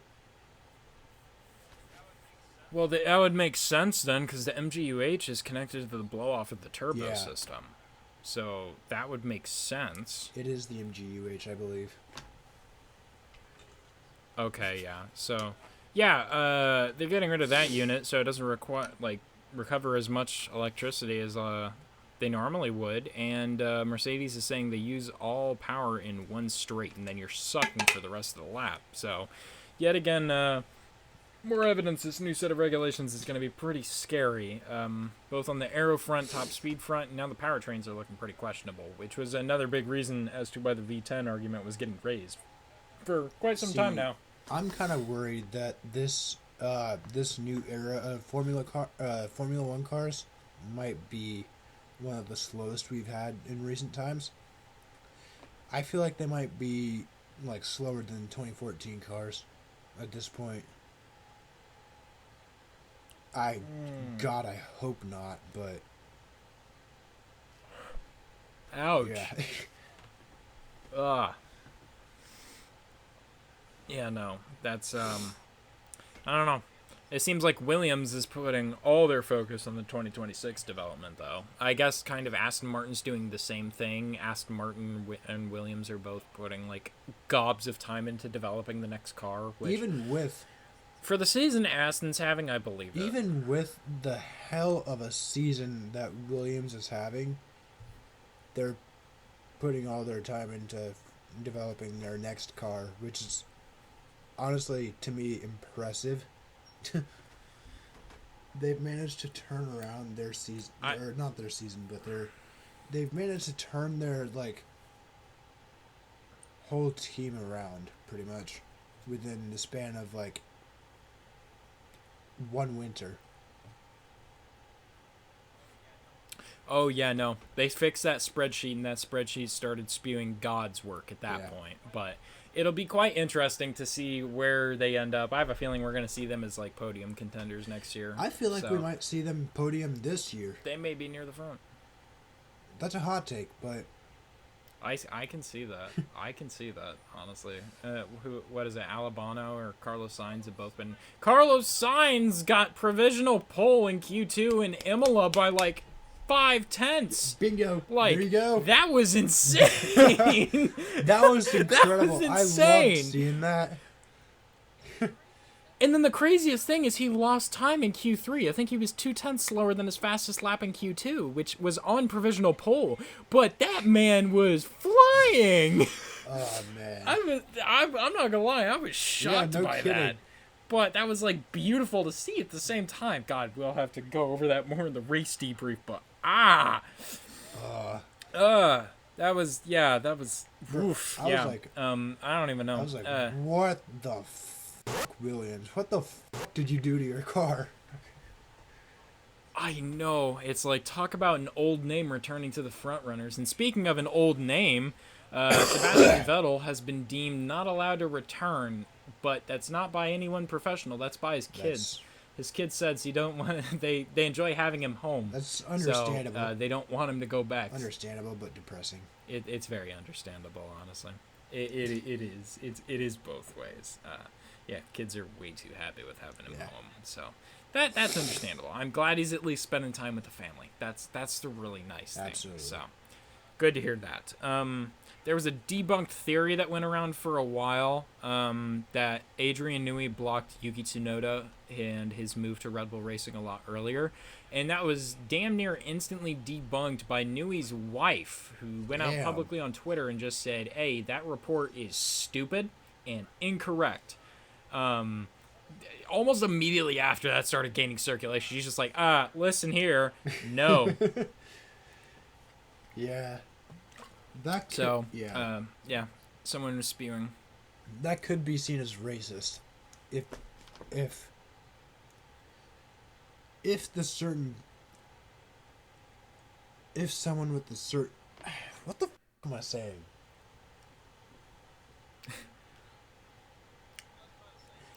Well, that would make sense then, because the MGU-H is connected to the blow-off of the turbo system. So that would make sense. It is the MGU-H, I believe. Okay, yeah. So, yeah, they're getting rid of that unit, so it doesn't recover as much electricity as they normally would, and Mercedes is saying they use all power in one straight, and then you're sucking for the rest of the lap. So, yet again, more evidence this new set of regulations is going to be pretty scary, both on the aero front, top speed front, and now the powertrains are looking pretty questionable, which was another big reason as to why the V10 argument was getting raised for quite some time now. I'm kind of worried that this new era of Formula One cars might be one of the slowest we've had in recent times. I feel like they might be like slower than 2014 cars at this point. God, I hope not, but ouch. Yeah. Yeah, no, that's I don't know. It seems like Williams is putting all their focus on the 2026 development, though. I guess kind of Aston Martin's doing the same thing. Aston Martin and Williams are both putting, like, gobs of time into developing the next car. Which, even with... for the season Aston's having, I believe it. Even with the hell of a season that Williams is having, they're putting all their time into developing their next car, which is honestly, to me, impressive. They've managed to turn around their season, or not their season, but they've managed to turn their, like, whole team around, pretty much, within the span of, like, one winter. Oh, yeah, no. They fixed that spreadsheet, and that spreadsheet started spewing God's work at that point. But it'll be quite interesting to see where they end up. I have a feeling we're going to see them as, like, podium contenders next year. I feel like we might see them podium this year. They may be near the front. That's a hot take, but... I can see that. I can see that, honestly. What is it, Albano or Carlos Sainz have both been... Carlos Sainz got provisional pole in Q2 in Imola by, like, 5/10. Bingo. Like, there you go. That was insane. That was incredible. That was insane. I loved seeing that. And then the craziest thing is he lost time in Q3. I think he was 2/10 slower than his fastest lap in Q2, which was on provisional pole. But that man was flying. Oh, man. I'm not gonna lie, I was shocked by kidding. that. But that was, like, beautiful to see at the same time. God, we'll have to go over that more in the race debrief, but that was oof. I was like, I don't even know. I was like, what the fuck, Williams? What the fuck did you do to your car? I know. It's like, talk about an old name returning to the front runners. And speaking of an old name, Sebastian Vettel has been deemed not allowed to return, but that's not by anyone professional. That's by his kids. His kids said he don't want. They enjoy having him home. That's understandable. So, they don't want him to go back. Understandable, but depressing. It's very understandable, honestly. It is. It is both ways. Yeah, kids are way too happy with having him home. So that's understandable. I'm glad he's at least spending time with the family. That's the really nice thing. Absolutely. So good to hear that. There was a debunked theory that went around for a while that Adrian Newey blocked Yuki Tsunoda and his move to Red Bull Racing a lot earlier. And that was damn near instantly debunked by Newey's wife, who went out publicly on Twitter and just said, hey, that report is stupid and incorrect. Almost immediately after that started gaining circulation, she's just like, listen here, no. Yeah. That could, someone was spewing. That could be seen as racist, if someone with the certain, what the f*** am I saying?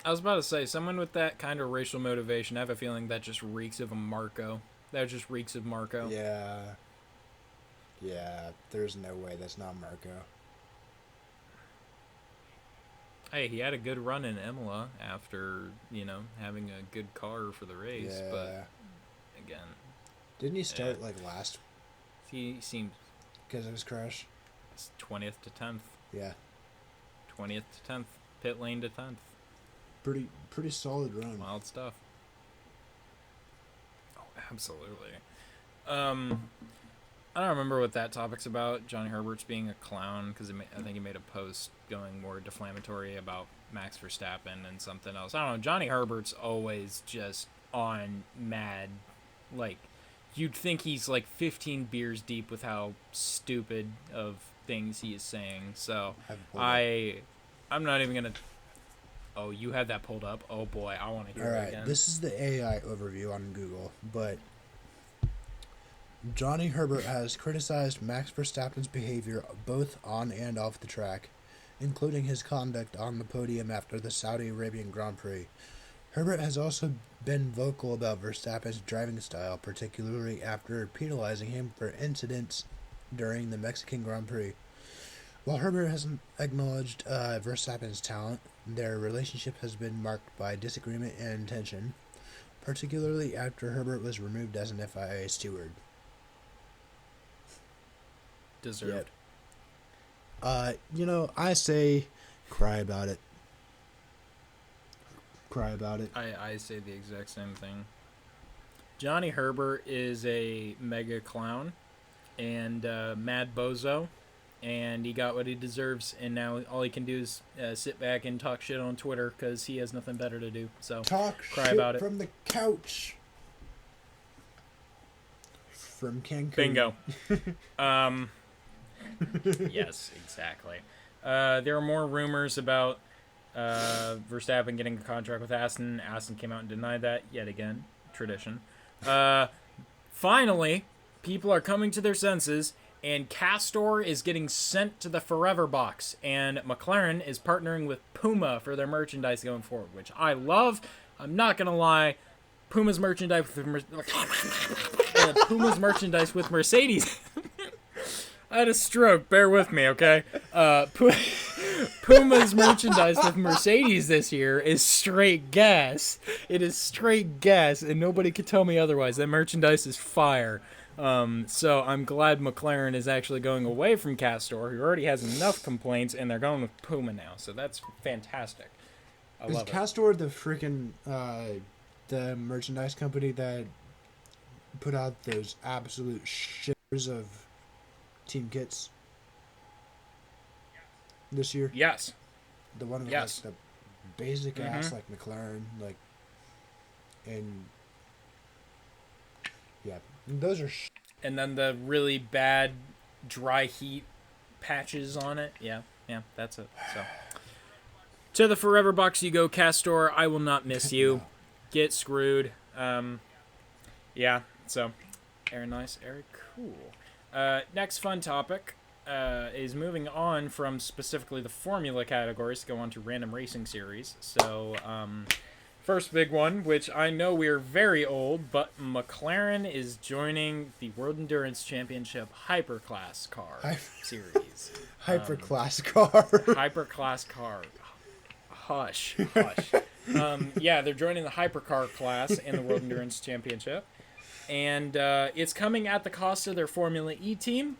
I was about to say, someone with that kind of racial motivation, I have a feeling that just reeks of a Marco. That just reeks of Marco. Yeah, there's no way that's not Marco. Hey, he had a good run in Imola after, having a good car for the race. Yeah. But, again. Didn't he start, last? He seemed... Because of his crash? 20th to 10th. Yeah. 20th to 10th. Pit lane to 10th. Pretty solid run. Wild stuff. Oh, absolutely. I don't remember what that topic's about. Johnny Herbert's being a clown because I think he made a post going more deflammatory about Max Verstappen and something else. I don't know. Johnny Herbert's always just on mad. Like, you'd think he's like 15 beers deep with how stupid of things he is saying. So I'm not even gonna. Oh, you had that pulled up. Oh boy, I want to hear it again. This is the AI overview on Google, but Johnny Herbert has criticized Max Verstappen's behavior both on and off the track, including his conduct on the podium after the Saudi Arabian Grand Prix. Herbert has also been vocal about Verstappen's driving style, particularly after penalizing him for incidents during the Mexican Grand Prix. While Herbert hasn't acknowledged Verstappen's talent, their relationship has been marked by disagreement and tension, particularly after Herbert was removed as an FIA steward. Deserved. Yep. I say cry about it. Cry about it. I say the exact same thing. Johnny Herbert is a mega clown and mad bozo, and he got what he deserves, and now all he can do is sit back and talk shit on Twitter because he has nothing better to do. So cry shit about it. From the couch. From Cancun. Bingo. Yes, exactly. There are more rumors about Verstappen getting a contract with Aston. Aston came out and denied that yet again. Tradition. Finally, people are coming to their senses, and Castore is getting sent to the Foreverbox, and Mclaren is partnering with Puma for their merchandise going forward, which I love. I'm not gonna lie, Puma's merchandise with Mercedes. I had a stroke. Bear with me, okay? Puma's merchandise with Mercedes this year is straight gas. It is straight gas, and nobody could tell me otherwise. That merchandise is fire. So I'm glad McLaren is actually going away from Castore, who already has enough complaints, and they're going with Puma now. So that's fantastic. I love it. Is Castore the freaking the merchandise company that put out those absolute shitters of team kits this year? Yes. The one with Yes. like the basic ass like McLaren, like, and yeah, those are. And then the really bad dry heat patches on it. Yeah, that's it. So to the Foreverbox you go, Castore. I will not miss you. No. Get screwed. Yeah. So, Aaron, nice, Eric, cool. Next fun topic is moving on from specifically the Formula categories to go on to random racing series. So, first big one, which I know we are very old, but McLaren is joining the World Endurance Championship Hyperclass car series. Hyperclass car. Hyperclass car. Hush. Yeah, they're joining the Hypercar class in the World Endurance Championship. And it's coming at the cost of their Formula E team.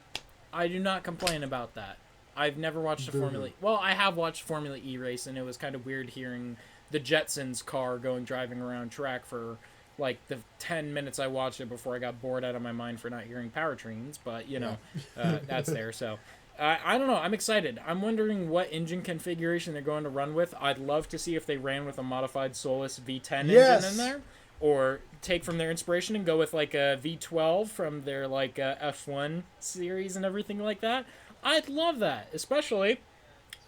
I do not complain about that. I've never watched a Formula E. Well, I have watched a Formula E race, and it was kind of weird hearing the Jetsons car driving around track for like the 10 minutes I watched it before I got bored out of my mind for not hearing powertrains. But, that's there. So, I don't know. I'm excited. I'm wondering what engine configuration they're going to run with. I'd love to see if they ran with a modified Solus V10 engine in there. Or take from their inspiration and go with like a V12 from their like F1 series and everything like that. I'd love that, especially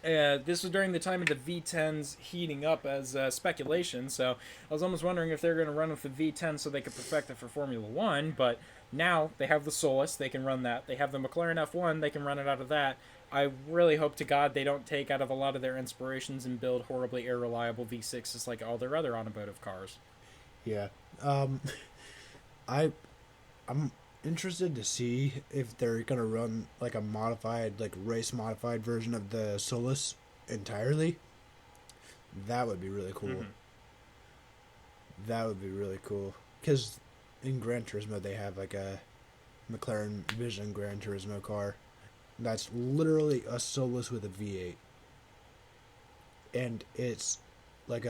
this was during the time of the V10s heating up as speculation. So I was almost wondering if they're going to run with the V10 so they could perfect it for Formula 1. But now they have the Solus, they can run that. They have the McLaren F1, they can run it out of that. I really hope to God they don't take out of a lot of their inspirations and build horribly irreliable V6s like all their other automotive cars. Yeah. I'm interested to see if they're gonna run like a modified, like race modified version of the Solus entirely. That would be really cool. Mm-hmm. That would be really cool. Because in Gran Turismo they have like a McLaren Vision Gran Turismo car. That's literally a Solus with a V8. And it's like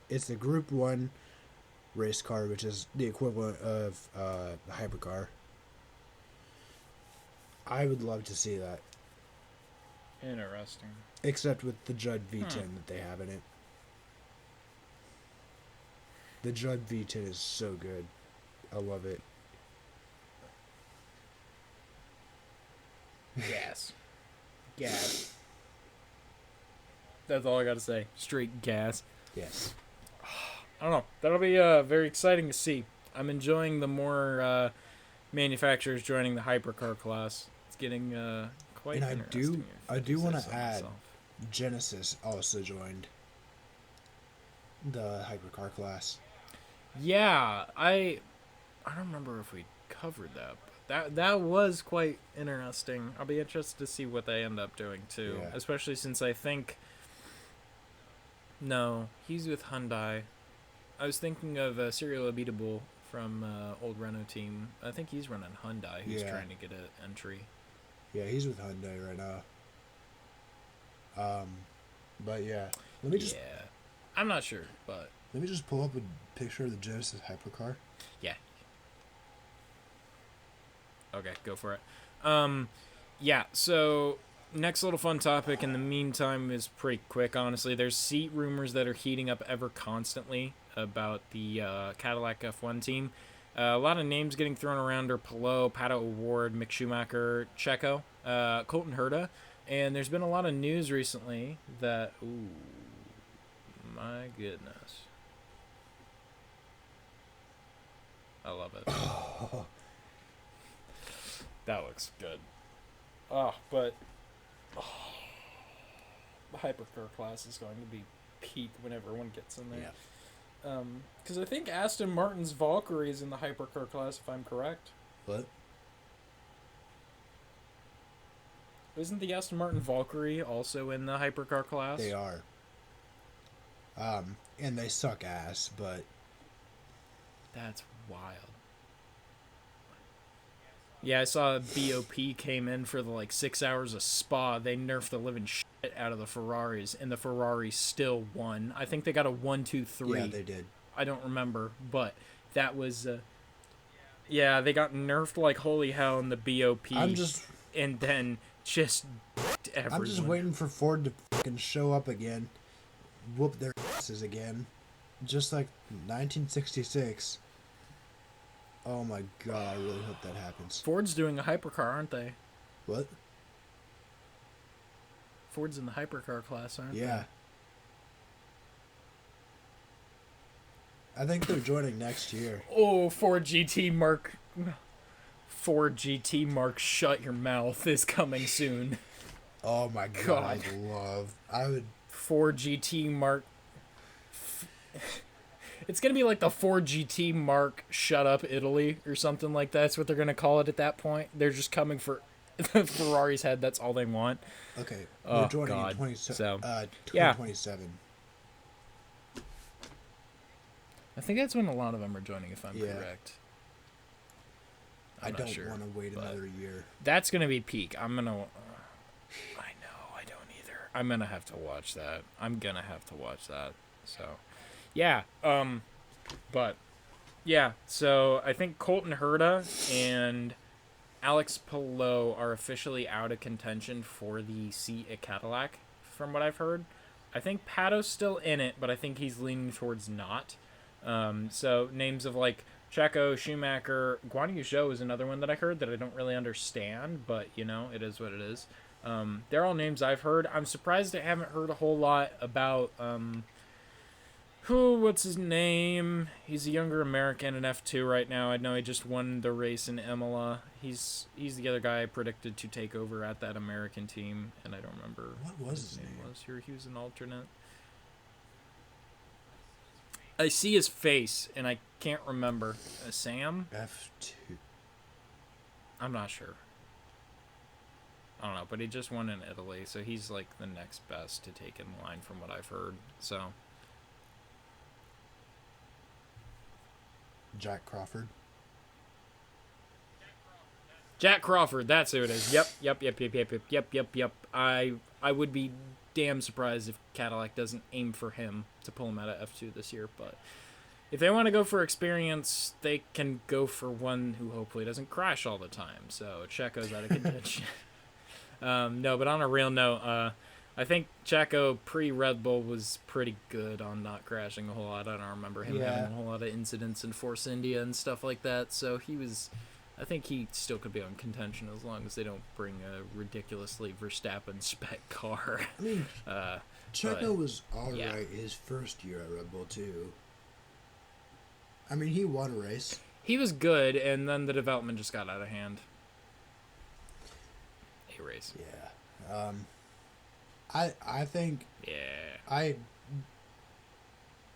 it's the Group 1 race car, which is the equivalent of the hypercar. I would love to see that. Interesting. Except with the Judd V10 that they have in it. The Judd V10 is so good. I love it. Gas. Gas. That's all I gotta say. Straight gas. Yes. I don't know. That'll be very exciting to see. I'm enjoying the more manufacturers joining the hypercar class. It's getting quite And interesting. I do want to add, myself. Genesis also joined the hypercar class. Yeah, I don't remember if we covered that, but that was quite interesting. I'll be interested to see what they end up doing too, Yeah. especially since I think no, he's with Hyundai. I was thinking of Serial Abitable from old Renault team. I think he's running Hyundai. He's Yeah. trying to get an entry. Yeah, he's with Hyundai right now. But yeah, let me just I'm not sure, but pull up a picture of the Genesis hypercar. yeah. Okay, go for it. Yeah, so next little fun topic in the meantime is pretty quick, honestly. There's seat rumors that are heating up ever constantly about the Cadillac F1 team. A lot of names getting thrown around are Palou, Pato O'Ward, Mick Schumacher, Checo, Colton Herta. And there's been a lot of news recently that, ooh, my goodness. I love it. That looks good. But the hypercar class is going to be peak when everyone gets in there. Yeah. Because I think Aston Martin's Valkyrie is in the hypercar class, if I'm correct. What? Isn't the Aston Martin Valkyrie also in the hypercar class? They are. And they suck ass, but That's wild. Yeah, I saw BOP came in for the 6 hours of Spa. They nerfed the living shit out of the Ferraris, and the Ferraris still won. I think they got a 1-2-3. yeah, they did. I don't remember, but that was yeah, they got nerfed like holy hell in the BOP. And then just everyone. I'm just waiting for Ford to fucking show up again, whoop their asses again, just like 1966. Oh my god, I really hope that happens. Ford's doing a hypercar, aren't they? What? Ford's in the hypercar class, aren't Yeah. I think they're joining next year. they? Oh, Ford GT Mark. Ford GT Mark, shut your mouth is coming soon. Oh my god, I would. Ford GT Mark. It's going to be like the Ford GT Mark Shut Up Italy or something like that. That's what they're going to call it at that point. They're just coming for Ferrari's head. That's all they want. Okay, Oh, we're joining God. in 2027. I think that's when a lot of them are joining, if I'm Yeah. correct. I I'm not don't sure, want to wait but another year. That's going to be peak. I know, I don't either. I'm going to have to watch that. So, yeah. But, yeah. So, I think Colton Herta and Alex Palou are officially out of contention for the seat at Cadillac, from what I've heard. I think Pato's still in it, but I think he's leaning towards not. So, names of Checo, Schumacher, Guan Yu Zhou is another one that I heard that I don't really understand, but, it is what it is. They're all names I've heard. I'm surprised I haven't heard a whole lot about, what's his name? He's a younger American in F2 right now. I know he just won the race in Imola. He's the other guy I predicted to take over at that American team, and I don't remember What was his name? He was an alternate. I see his face, and I can't remember. Sam? F2. I'm not sure. I don't know, but he just won in Italy, so he's the next best to take in line from what I've heard. So, Jack Crawford. Jack Crawford, that's who it is. Yep. I would be damn surprised if Cadillac doesn't aim for him to pull him out of F2 this year, but if they want to go for experience, they can go for one who hopefully doesn't crash all the time. So Checo's out of contention. No, but on a real note, I think Checo pre-Red Bull was pretty good on not crashing a whole lot. I don't remember him having a whole lot of incidents in Force India and stuff like that. So I think he still could be on contention as long as they don't bring a ridiculously Verstappen spec car. I mean, Checo was alright yeah. his first year at Red Bull too. I mean, he won a race. He was good, and then the development just got out of hand. A race. Yeah. I think. Yeah.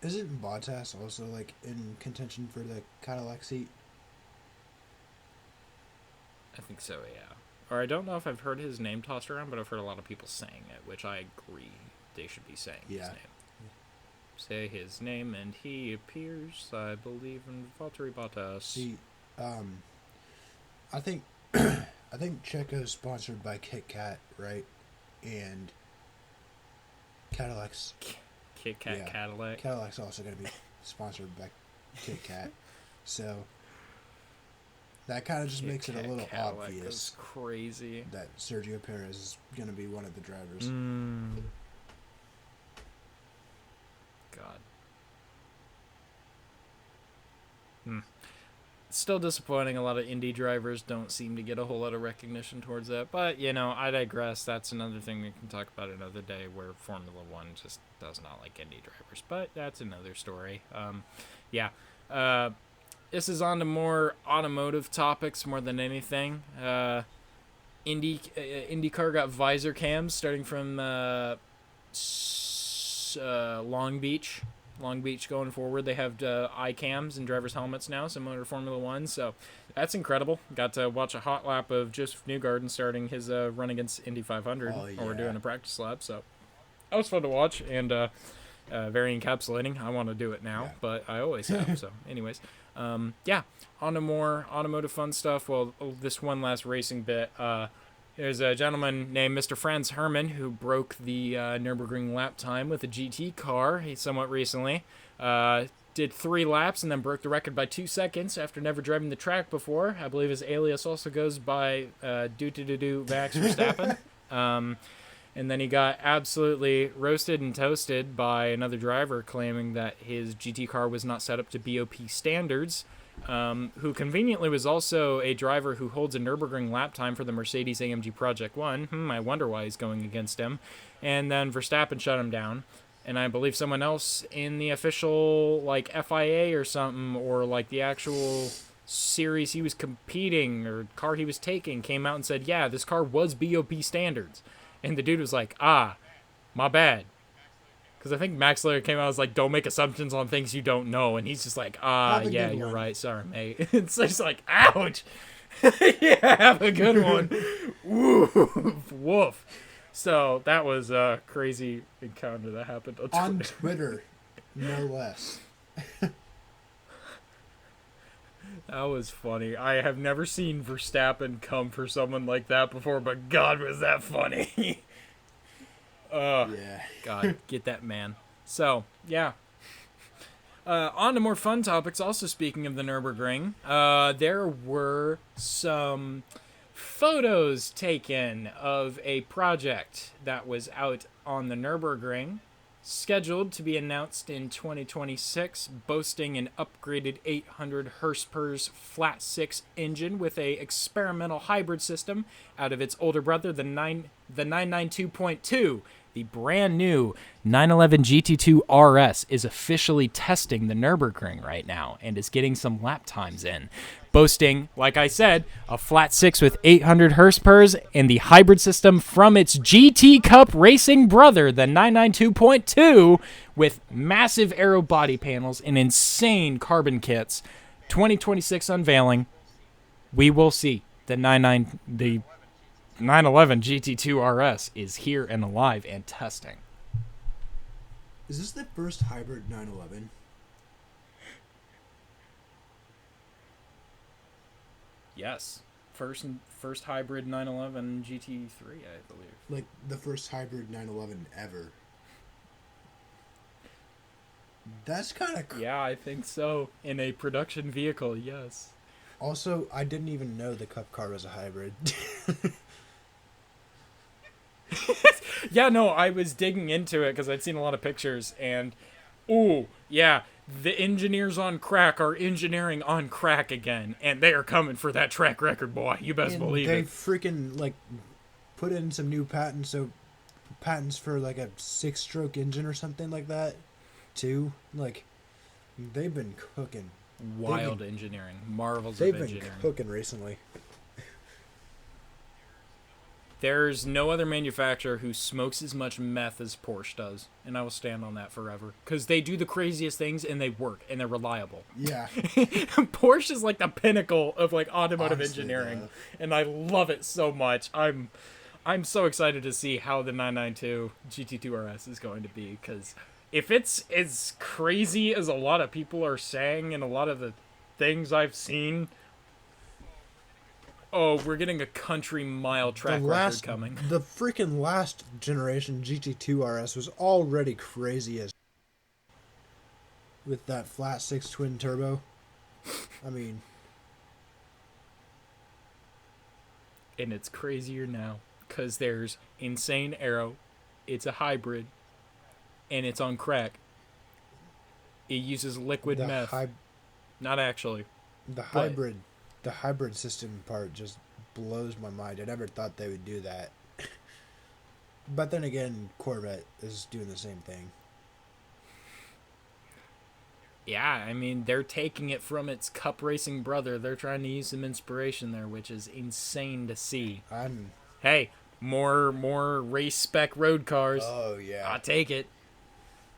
Isn't Bottas also like in contention for the Cadillac seat? I think so, yeah. Or I don't know if I've heard his name tossed around, but I've heard a lot of people saying it, which I agree they should be saying his name. Say his name, and he appears, I believe, in Valtteri Bottas. See, I think Checo's sponsored by Kit Kat, right? And Cadillac's Kit Kat Cadillac. Cadillac's also going to be sponsored by Kit Kat, so that kind of just makes it a little Cadillac obvious. Crazy that Sergio Perez is going to be one of the drivers. God. Still disappointing. A lot of Indy drivers don't seem to get a whole lot of recognition towards that. But, I digress. That's another thing we can talk about another day where Formula One just does not like Indy drivers. But that's another story. This is on to more automotive topics more than anything. IndyCar got visor cams starting from Long Beach going forward. They have eye cams in drivers' helmets now, similar to Formula One. So that's incredible. Got to watch a hot lap of Joseph Newgarden starting his run against Indy 500. Oh, yeah. Or we're doing a practice lap. So that was fun to watch and very encapsulating. I want to do it now, but I always have. So anyways, on to more automotive fun stuff. Well, this one last racing bit. There's a gentleman named Mr. Franz Herman who broke the Nurburgring lap time with a GT car somewhat recently. Did 3 laps and then broke the record by 2 seconds after never driving the track before. I believe his alias also goes by Max Verstappen. And then he got absolutely roasted and toasted by another driver claiming that his GT car was not set up to BOP standards. Who conveniently was also a driver who holds a Nürburgring lap time for the Mercedes-AMG Project 1. I wonder why he's going against him. And then Verstappen shut him down. And I believe someone else in the official, FIA or something, or, the actual series he was competing or car he was taking came out and said, yeah, this car was BOP standards. And the dude was like, my bad. Because I think Max Layer came out as don't make assumptions on things you don't know. And he's just like, yeah, you're right. Sorry, mate. It's just like, ouch. Yeah, have a good one. Woof. So that was a crazy encounter that happened on Twitter, no less. That was funny. I have never seen Verstappen come for someone like that before, but God, was that funny. Yeah. God, get that man. So, yeah. On to more fun topics. Also, speaking of the Nürburgring, there were some photos taken of a project that was out on the Nürburgring, scheduled to be announced in 2026, boasting an upgraded 800 horsepower flat 6 engine with a experimental hybrid system out of its older brother, the 992.2. The brand new 911 GT2 RS is officially testing the Nürburgring right now and is getting some lap times in. Boasting, like I said, a flat 6 with 800 horsepower and the hybrid system from its GT Cup racing brother, the 992.2, with massive aero body panels and insane carbon kits. 2026 unveiling. We will see. The 911 GT2 RS is here and alive and testing. Is this the first hybrid 911? Yes. First hybrid 911 GT3, I believe. Like the first hybrid 911 ever. That's kind of Yeah, I think so. In a production vehicle, yes. Also, I didn't even know the Cup car was a hybrid. Yeah, no, I was digging into it because I'd seen a lot of pictures, and ooh, yeah, the engineers on crack are engineering on crack again, and they are coming for that track record, boy. You best And believe they it. freaking like put in some new patents, so patents for like a 6-stroke engine or something like that, too. Like they've been cooking. Wild engineering, marvels They've of been engineering. cooking recently. There's no other manufacturer who smokes as much meth as Porsche does, and I will stand on that forever. Because they do the craziest things, and they work, and they're reliable. Yeah. Porsche is like the pinnacle of like automotive Honestly, engineering, though. and I love it so much. I'm so excited to see how the 992 GT2 RS is going to be, because if it's as crazy as a lot of people are saying and a lot of the things I've seen, oh, we're getting a country mile track record coming. The freaking last generation GT2 RS was already crazy as with that flat 6 twin turbo. I mean, And it's crazier now because there's insane aero, it's a hybrid, and it's on crack. It uses liquid the meth. Not actually. the hybrid system part just blows my mind. I never thought they would do that. But then again, Corvette is doing the same thing. Yeah, I mean, they're taking it from its cup racing brother. They're trying to use some inspiration there, which is insane to see. Hey, more race spec road cars. Oh yeah, I'll take it.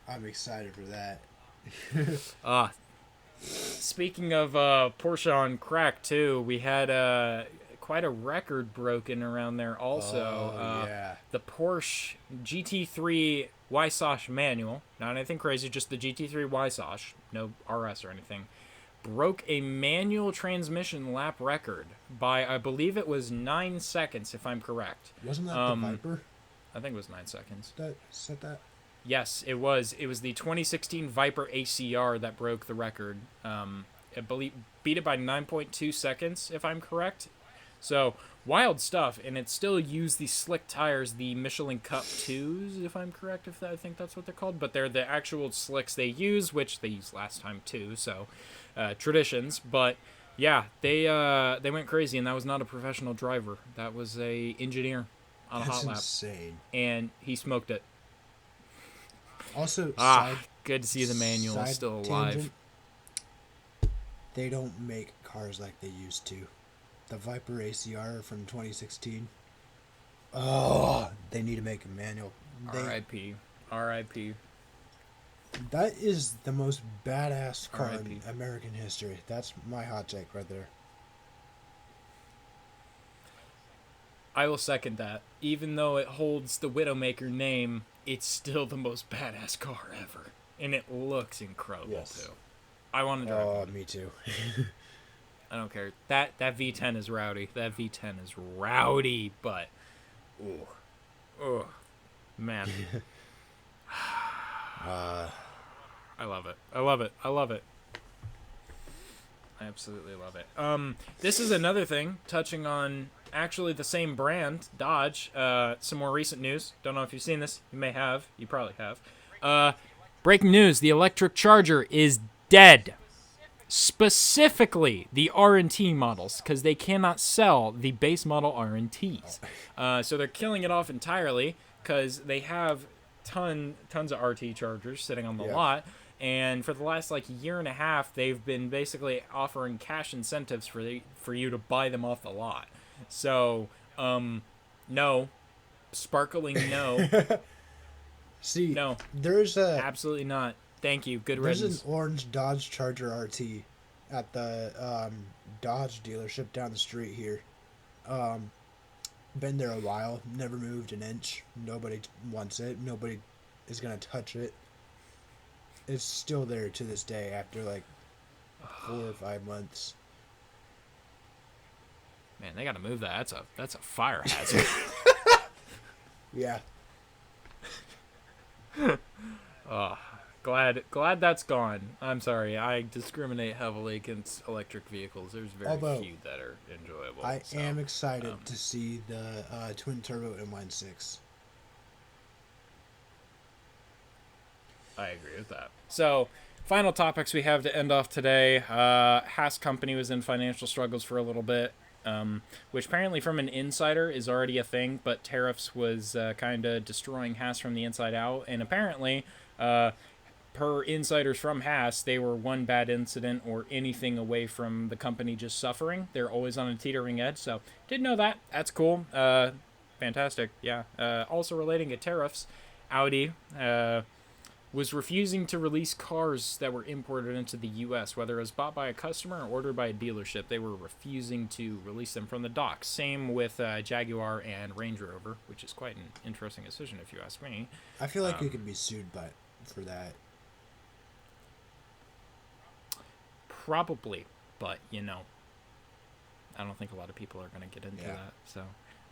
I'm excited for that. Speaking of Porsche on crack too, we had quite a record broken around there also. Yeah. The Porsche GT3 Weissach manual, not anything crazy, just the GT3 Weissach, no RS or anything, broke a manual transmission lap record by, I believe it was 9 seconds, if I'm correct. Wasn't that the Viper I think it was 9 seconds. that said that? Yes, it was. It was the 2016 Viper ACR that broke the record. I believe beat it by 9.2 seconds, if I'm correct. So, wild stuff, and it still used the slick tires, the Michelin Cup 2s, if I'm correct, I think that's what they're called, but they're the actual slicks they use, which they used last time too, so traditions, but yeah, they went crazy, and that was not a professional driver. That was a engineer on a hot lap. That's insane. And he smoked it. Also, Good to see the manual is still alive. Tangent, they don't make cars like they used to. The Viper ACR from 2016. Oh, they need to make a manual. R.I.P. R.I.P. That is the most badass car R.I.P. in American history. That's my hot take right there. I will second that. Even though it holds the Widowmaker name, it's still the most badass car ever. And it looks incredible, too. I want to drive one. Me too. I don't care. That V10 is rowdy. That V10 is rowdy, but... Man. I love it. I love it. I love it. I absolutely love it. This is another thing, touching on actually the same brand, Dodge. Some more recent news. Don't know if you've seen this. You may have. You probably have. Breaking news. The electric Charger is dead. Specifically the R&T models, because they cannot sell the base model R&Ts. So they're killing it off entirely, because they have tons of RT Chargers sitting on the lot. And for the last year and a half, they've been basically offering cash incentives for you to buy them off the lot. So, no. Sparkling no. See, no. There's absolutely not. Thank you. Good riddance. There's an orange Dodge Charger RT at the Dodge dealership down the street here. Been there a while. Never moved an inch. Nobody wants it. Nobody is going to touch it. It's still there to this day after 4 or 5 months. Man, they got to move that. That's a fire hazard. Yeah. Glad that's gone. I'm sorry. I discriminate heavily against electric vehicles. There's very Although, few that are enjoyable. I so, am excited to see the twin turbo inline-6. I agree with that. So, final topics we have to end off today. Haas company was in financial struggles for a little bit, which apparently from an insider is already a thing, but tariffs was kind of destroying Haas from the inside out. And apparently, per insiders from Haas, they were one bad incident or anything away from the company just suffering. They're always on a teetering edge, so didn't know that. That's cool. Fantastic, yeah. Also relating to tariffs, Audi was refusing to release cars that were imported into the U.S., whether it was bought by a customer or ordered by a dealership. They were refusing to release them from the docks. Same with Jaguar and Range Rover, which is quite an interesting decision if you ask me. I feel like you could be sued for that. Probably, but, I don't think a lot of people are going to get into that. So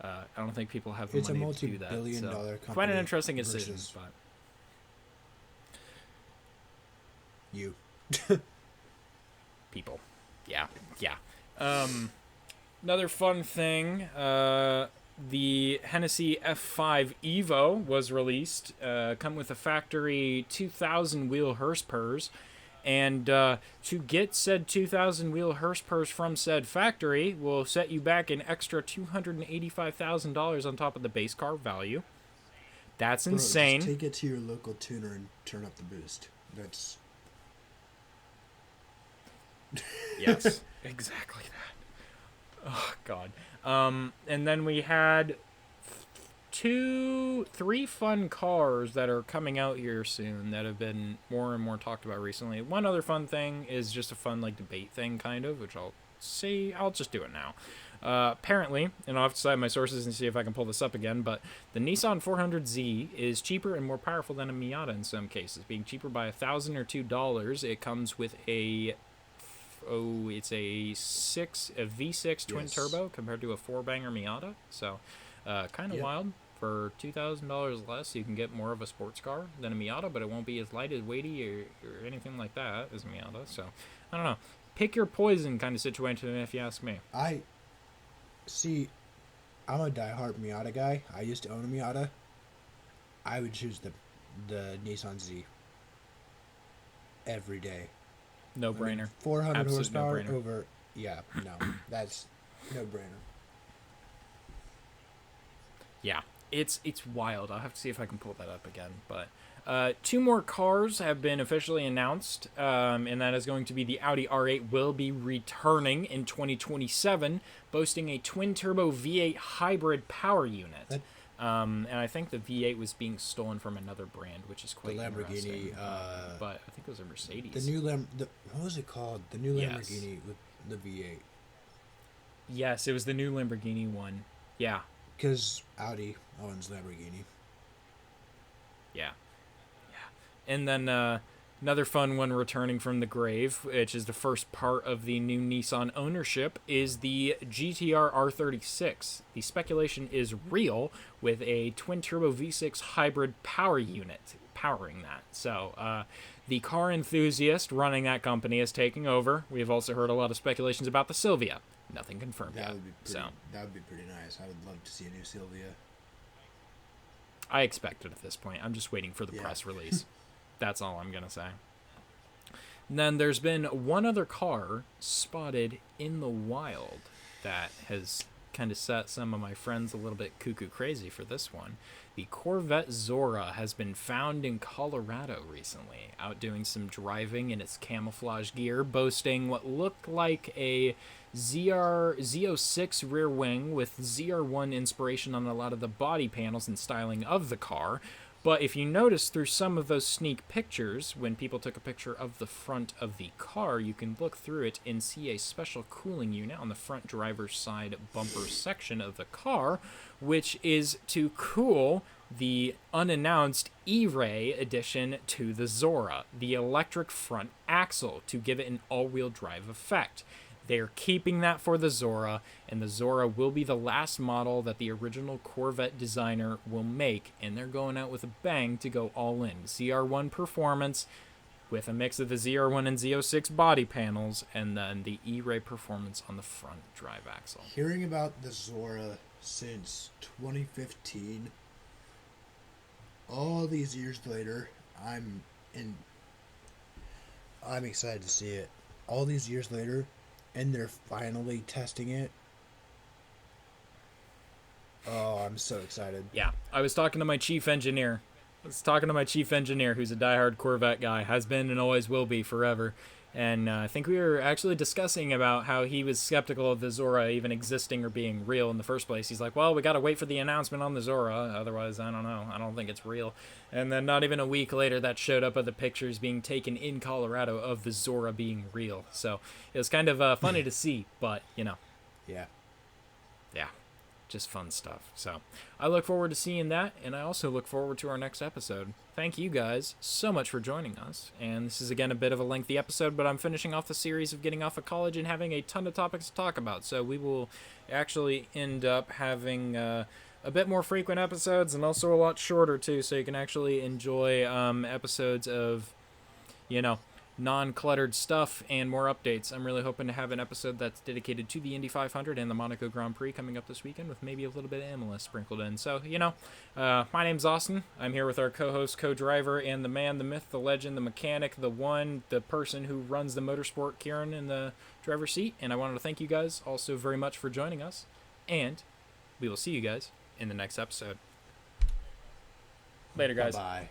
I don't think people have the money to do that. It's a multi-billion-dollar company. Quite an interesting decision, but... You. People. Yeah. Another fun thing, the Hennessey F5 Evo was released, come with a factory 2,000 wheel horsepower, and to get said 2,000 wheel horsepower from said factory will set you back an extra $285,000 on top of the base car value. That's insane. Just take it to your local tuner and turn up the boost. That's... Yes, exactly that. Oh, God. And then we had 3 fun cars that are coming out here soon that have been more and more talked about recently. One other fun thing is just a fun, debate thing, kind of, which I'll just do it now. Apparently, and I'll have to cite my sources and see if I can pull this up again, but the Nissan 400Z is cheaper and more powerful than a Miata in some cases, being cheaper by $1,000 or $2. It comes with it's a V6 twin turbo compared to a 4-banger Miata, so kind of wild. For $2,000 less, you can get more of a sports car than a Miata, but it won't be as light, as weighty, or anything like that as a Miata. So I don't know. Pick your poison kind of situation, if you ask me. I'm a diehard Miata guy. I used to own a Miata. I would choose the Nissan Z every day. No brainer. 400 Absolute horsepower no-brainer. over. Yeah, no, that's no brainer. Yeah, it's wild. I'll have to see if I can pull that up again. But 2 more cars have been officially announced, and that is going to be the Audi R8 will be returning in 2027, boasting a twin-turbo V8 hybrid power unit. And I think the V8 was being stolen from another brand, which is quite interesting. But I think it was a Mercedes. What was it called? The new Lamborghini with the V8. Yes, it was the new Lamborghini one. Yeah. Because Audi owns Lamborghini. Yeah. And then another fun one returning from the grave, which is the first part of the new Nissan ownership, is the GTR R36. The speculation is real, with a twin-turbo V6 hybrid power unit powering that. So the car enthusiast running that company is taking over. We have also heard a lot of speculations about the Silvia. Nothing confirmed yet. That would be pretty nice. I would love to see a new Silvia. I expect it at this point. I'm just waiting for the press release. That's all I'm going to say. And then there's been one other car spotted in the wild that has kind of set some of my friends a little bit cuckoo crazy for this one. The Corvette Zora has been found in Colorado recently, out doing some driving in its camouflage gear, boasting what looked like a Z06 rear wing with ZR1 inspiration on a lot of the body panels and styling of the car. But if you notice through some of those sneak pictures, when people took a picture of the front of the car, you can look through it and see a special cooling unit on the front driver's side bumper section of the car, which is to cool the unannounced E-Ray addition to the Zora, the electric front axle, to give it an all-wheel drive effect. They are keeping that for the Zora, and the Zora will be the last model that the original Corvette designer will make, and they're going out with a bang to go all in. ZR1 performance with a mix of the ZR1 and Z06 body panels, and then the E-Ray performance on the front drive axle. Hearing about the Zora since 2015, all these years later, I'm excited to see it. All these years later, and they're finally testing it. Oh, I'm so excited. Yeah, I was talking to my chief engineer. Who's a diehard Corvette guy, has been and always will be forever. And I think we were actually discussing about how he was skeptical of the Zora even existing or being real in the first place. He's like, well, we got to wait for the announcement on the Zora. Otherwise, I don't know. I don't think it's real. And then not even a week later, that showed up of the pictures being taken in Colorado of the Zora being real. So it was kind of funny to see, but, you know. Yeah. Yeah. Just fun stuff. So I look forward to seeing that, and I also look forward to our next episode. Thank you guys so much for joining us. And this is again a bit of a lengthy episode, but I'm finishing off the series of getting off of college and having a ton of topics to talk about. So we will actually end up having a bit more frequent episodes, and also a lot shorter too, so you can actually enjoy episodes of, you know, non-cluttered stuff and more updates. I'm really hoping to have an episode that's dedicated to the Indy 500 and the Monaco Grand Prix coming up this weekend, with maybe a little bit of Imola sprinkled in. So, you know, my name's Austin. I'm here with our co-host, co-driver, and the man, the myth, the legend, the mechanic, the one, the person who runs the motorsport, Kieran, in the driver's seat. And I wanted to thank you guys also very much for joining us. And we will see you guys in the next episode. Later, guys. Bye-bye.